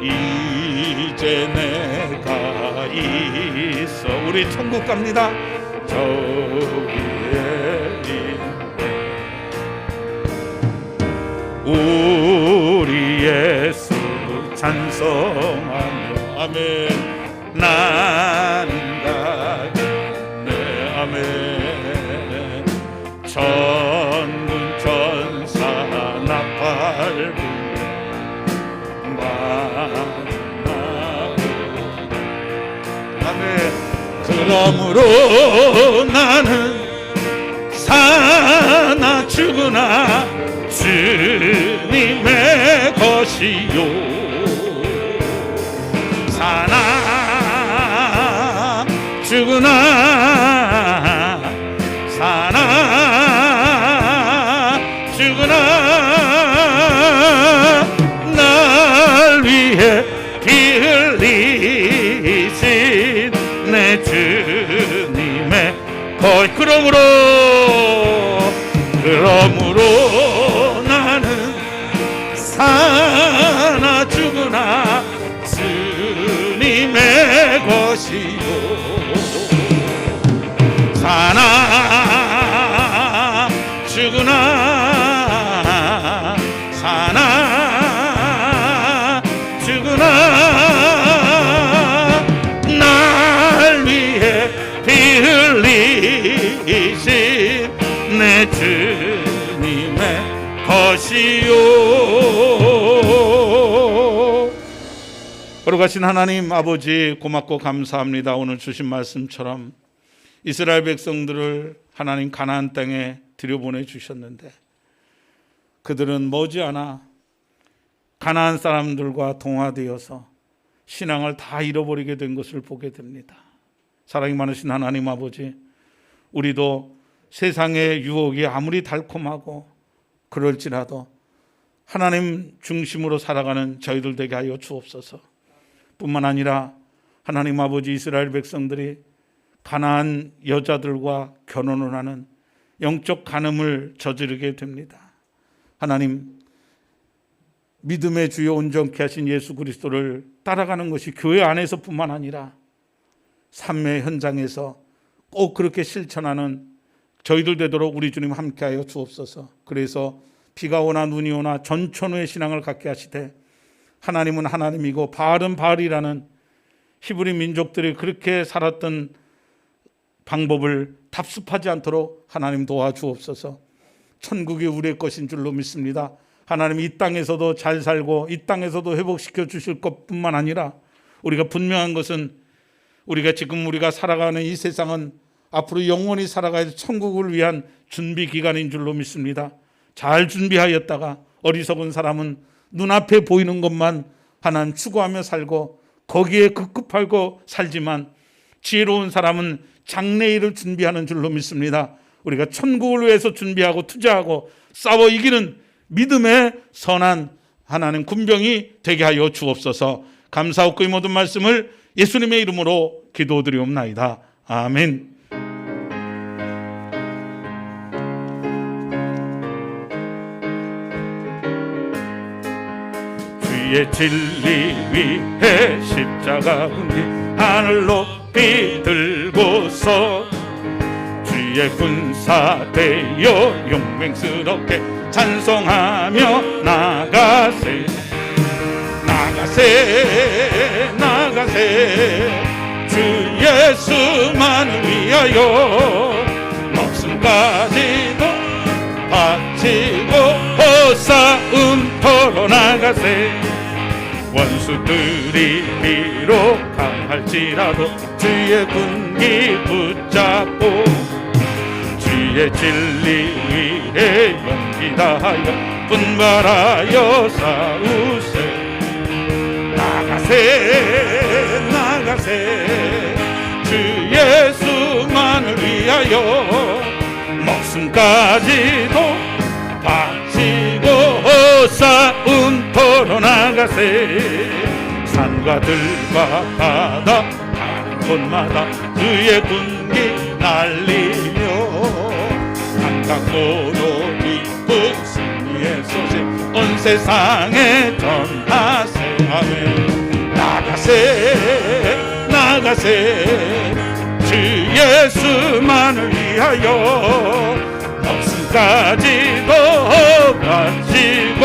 이제 내가 있어. 우리 천국 갑니다. 저 위에 우리 예수 찬송하며 아멘. 나는 가겠네 아멘. 천군 천사 나팔 불며 만나고 아멘. 그러므로 나는 사나 죽으나 주님의 것이요. 사나 죽으나 사나 죽으나 날 위해 피 흘리신 내 주님의 것. 그러므로 나는 사나 죽으나 주님의 것이요. 사나 죽으나 사나 죽으나 날 위해 피 흘리신 내 주님의 것이요. 거룩하신 하나님 아버지, 고맙고 감사합니다. 오늘 주신 말씀처럼 이스라엘 백성들을 하나님 가나안 땅에 들여보내 주셨는데, 그들은 머지않아 가나안 사람들과 동화되어서 신앙을 다 잃어버리게 된 것을 보게 됩니다. 사랑이 많으신 하나님 아버지, 우리도 세상의 유혹이 아무리 달콤하고 그럴지라도 하나님 중심으로 살아가는 저희들 되게 하여 주옵소서. 뿐만 아니라 하나님 아버지, 이스라엘 백성들이 가나안 여자들과 결혼을 하는 영적 간음을 저지르게 됩니다. 하나님, 믿음의 주요 온전케 하신 예수 그리스도를 따라가는 것이 교회 안에서뿐만 아니라 삶의 현장에서 꼭 그렇게 실천하는 저희들 되도록 우리 주님 함께하여 주옵소서. 그래서 비가 오나 눈이 오나 전천후의 신앙을 갖게 하시되, 하나님은 하나님이고 바알은 바알이라는 히브리 민족들이 그렇게 살았던 방법을 답습하지 않도록 하나님 도와주옵소서. 천국이 우리의 것인 줄로 믿습니다. 하나님 이 땅에서도 잘 살고 이 땅에서도 회복시켜 주실 것뿐만 아니라 우리가 분명한 것은 우리가 살아가는 이 세상은 앞으로 영원히 살아가야 할 천국을 위한 준비 기간인 줄로 믿습니다. 잘 준비하였다가 어리석은 사람은 눈앞에 보이는 것만 하나님 추구하며 살고 거기에 급급하고 살지만 지혜로운 사람은 장래일을 준비하는 줄로 믿습니다. 우리가 천국을 위해서 준비하고 투자하고 싸워 이기는 믿음의 선한 하나님 군병이 되게 하여 주옵소서. 감사하고 이 모든 말씀을 예수님의 이름으로 기도드리옵나이다. 아멘. 주의 진리 위에 십자가 은기 하늘 높이 들고서 주의 군사 되어 용맹스럽게 찬송하며 나가세 나가세 나가세 주 예수만을 위하여 목숨까지도 바치고 싸움터로 나가세 원수들이 비록 강할지라도 주의 군기 붙잡고 주의 진리 위에 용기 다하여 분발하여 싸우세 나가세 나가세 주 예수만을 위하여 목숨까지도 바치고 싸움터로 나가세 산과 들과 바다 가는 곳마다 주의 군기 날리며 강강도로 기쁜 승리의 소식 온 세상에 전하세 아멘 나가세 나가세 주 예수만을 위하여 목숨까지도 바치고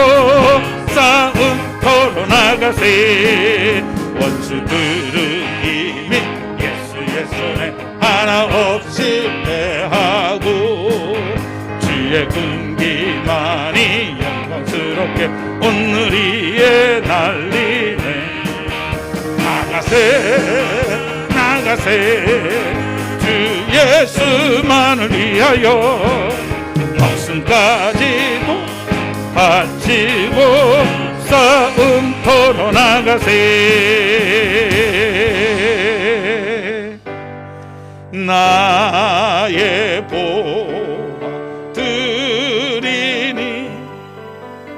싸움터로 나가세 원수들은 이미 예수의 손에 하나 없이 패하고 주의 군기만이 영광스럽게 오늘 위에 날리네 나가세 나가세 주 예수만을 위하여 목숨까지도 바치고 싸움터로 나가세 나의 보화 드리니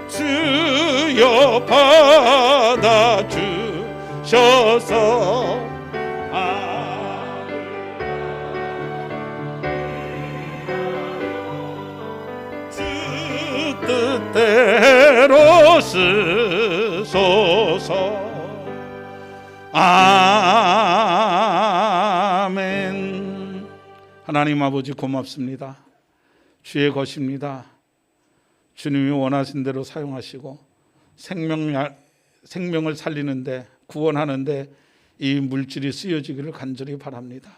주여 받아주셔서 뜻대로 쓰소서 아멘. 하나님 아버지 고맙습니다. 주의 것입니다. 주님이 원하신 대로 사용하시고 생명을 살리는데 구원하는데 이 물질이 쓰여지기를 간절히 바랍니다.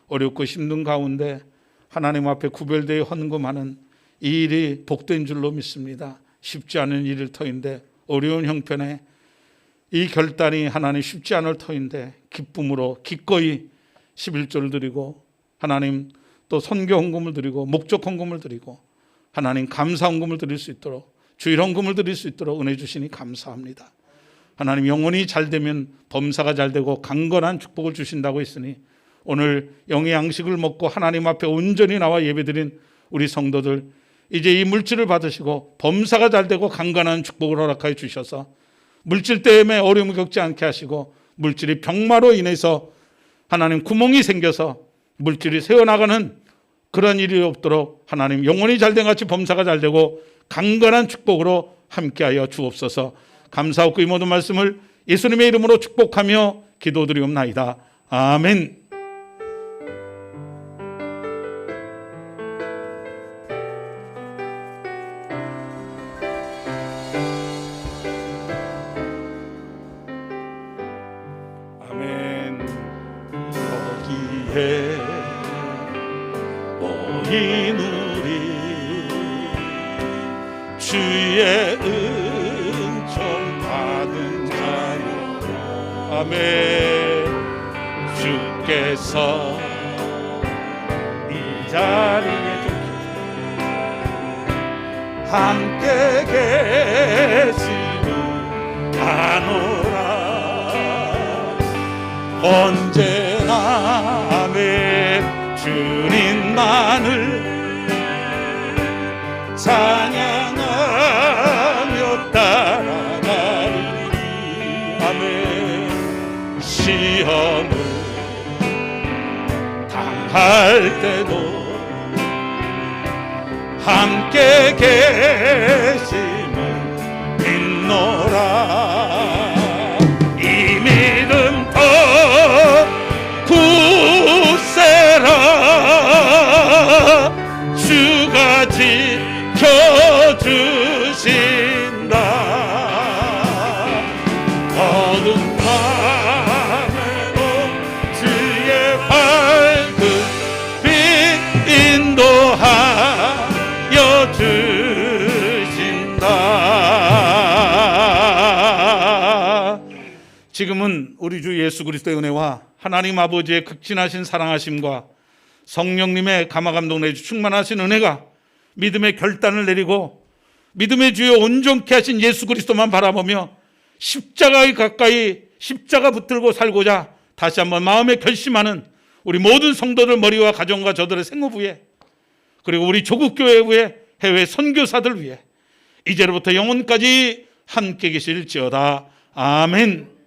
어렵고 힘든 가운데 하나님 앞에 구별되어 헌금하는 이 일이 복된 줄로 믿습니다. 쉽지 않은 일일 터인데 어려운 형편에 이 결단이 하나님 쉽지 않을 터인데 기쁨으로 기꺼이 11조를 드리고 하나님 또 선교 헌금을 드리고 목적 헌금을 드리고 하나님 감사 헌금을 드릴 수 있도록 주일 헌금을 드릴 수 있도록 은혜 주시니 감사합니다. 하나님 영혼이 잘되면 범사가 잘되고 강건한 축복을 주신다고 했으니 오늘 영의 양식을 먹고 하나님 앞에 온전히 나와 예배드린 우리 성도들 이제 이 물질을 받으시고 범사가 잘되고 강건한 축복을 허락하여 주셔서 물질 때문에 어려움을 겪지 않게 하시고 물질이 병마로 인해서 하나님 구멍이 생겨서 물질이 새어나가는 그런 일이 없도록 하나님 영혼이 잘된 같이 범사가 잘되고 강건한 축복으로 함께하여 주옵소서. 감사하고 이 모든 말씀을 예수님의 이름으로 축복하며 기도드리옵나이다. 아멘. 거기에 모인 우리 주의 은총 받은 자요 아멘 주께서 이 자리에 함께 계시는 아노라 언제나 아멘 주님만을 찬양하며 따라가리니 아멘 시험을 당할 때도 함께 계심을 믿노라 이 믿음 더 굳세라 주가 지켜주신다 어둠 밤에도 주의 밝은 빛 인도하여 주신다 지금은 우리 주 예수 그리스도의 은혜와 하나님 아버지의 극진하신 사랑하심과 성령님의 감화감동 내주 충만하신 은혜가 믿음의 결단을 내리고 믿음의 주여 온전케 하신 예수 그리스도만 바라보며 십자가에 가까이 십자가 붙들고 살고자 다시 한번 마음에 결심하는 우리 모든 성도들 머리와 가정과 저들의 생업 위에 그리고 우리 조국교회 위에 해외 선교사들 위해 이제로부터 영원까지 함께 계실지어다 아멘.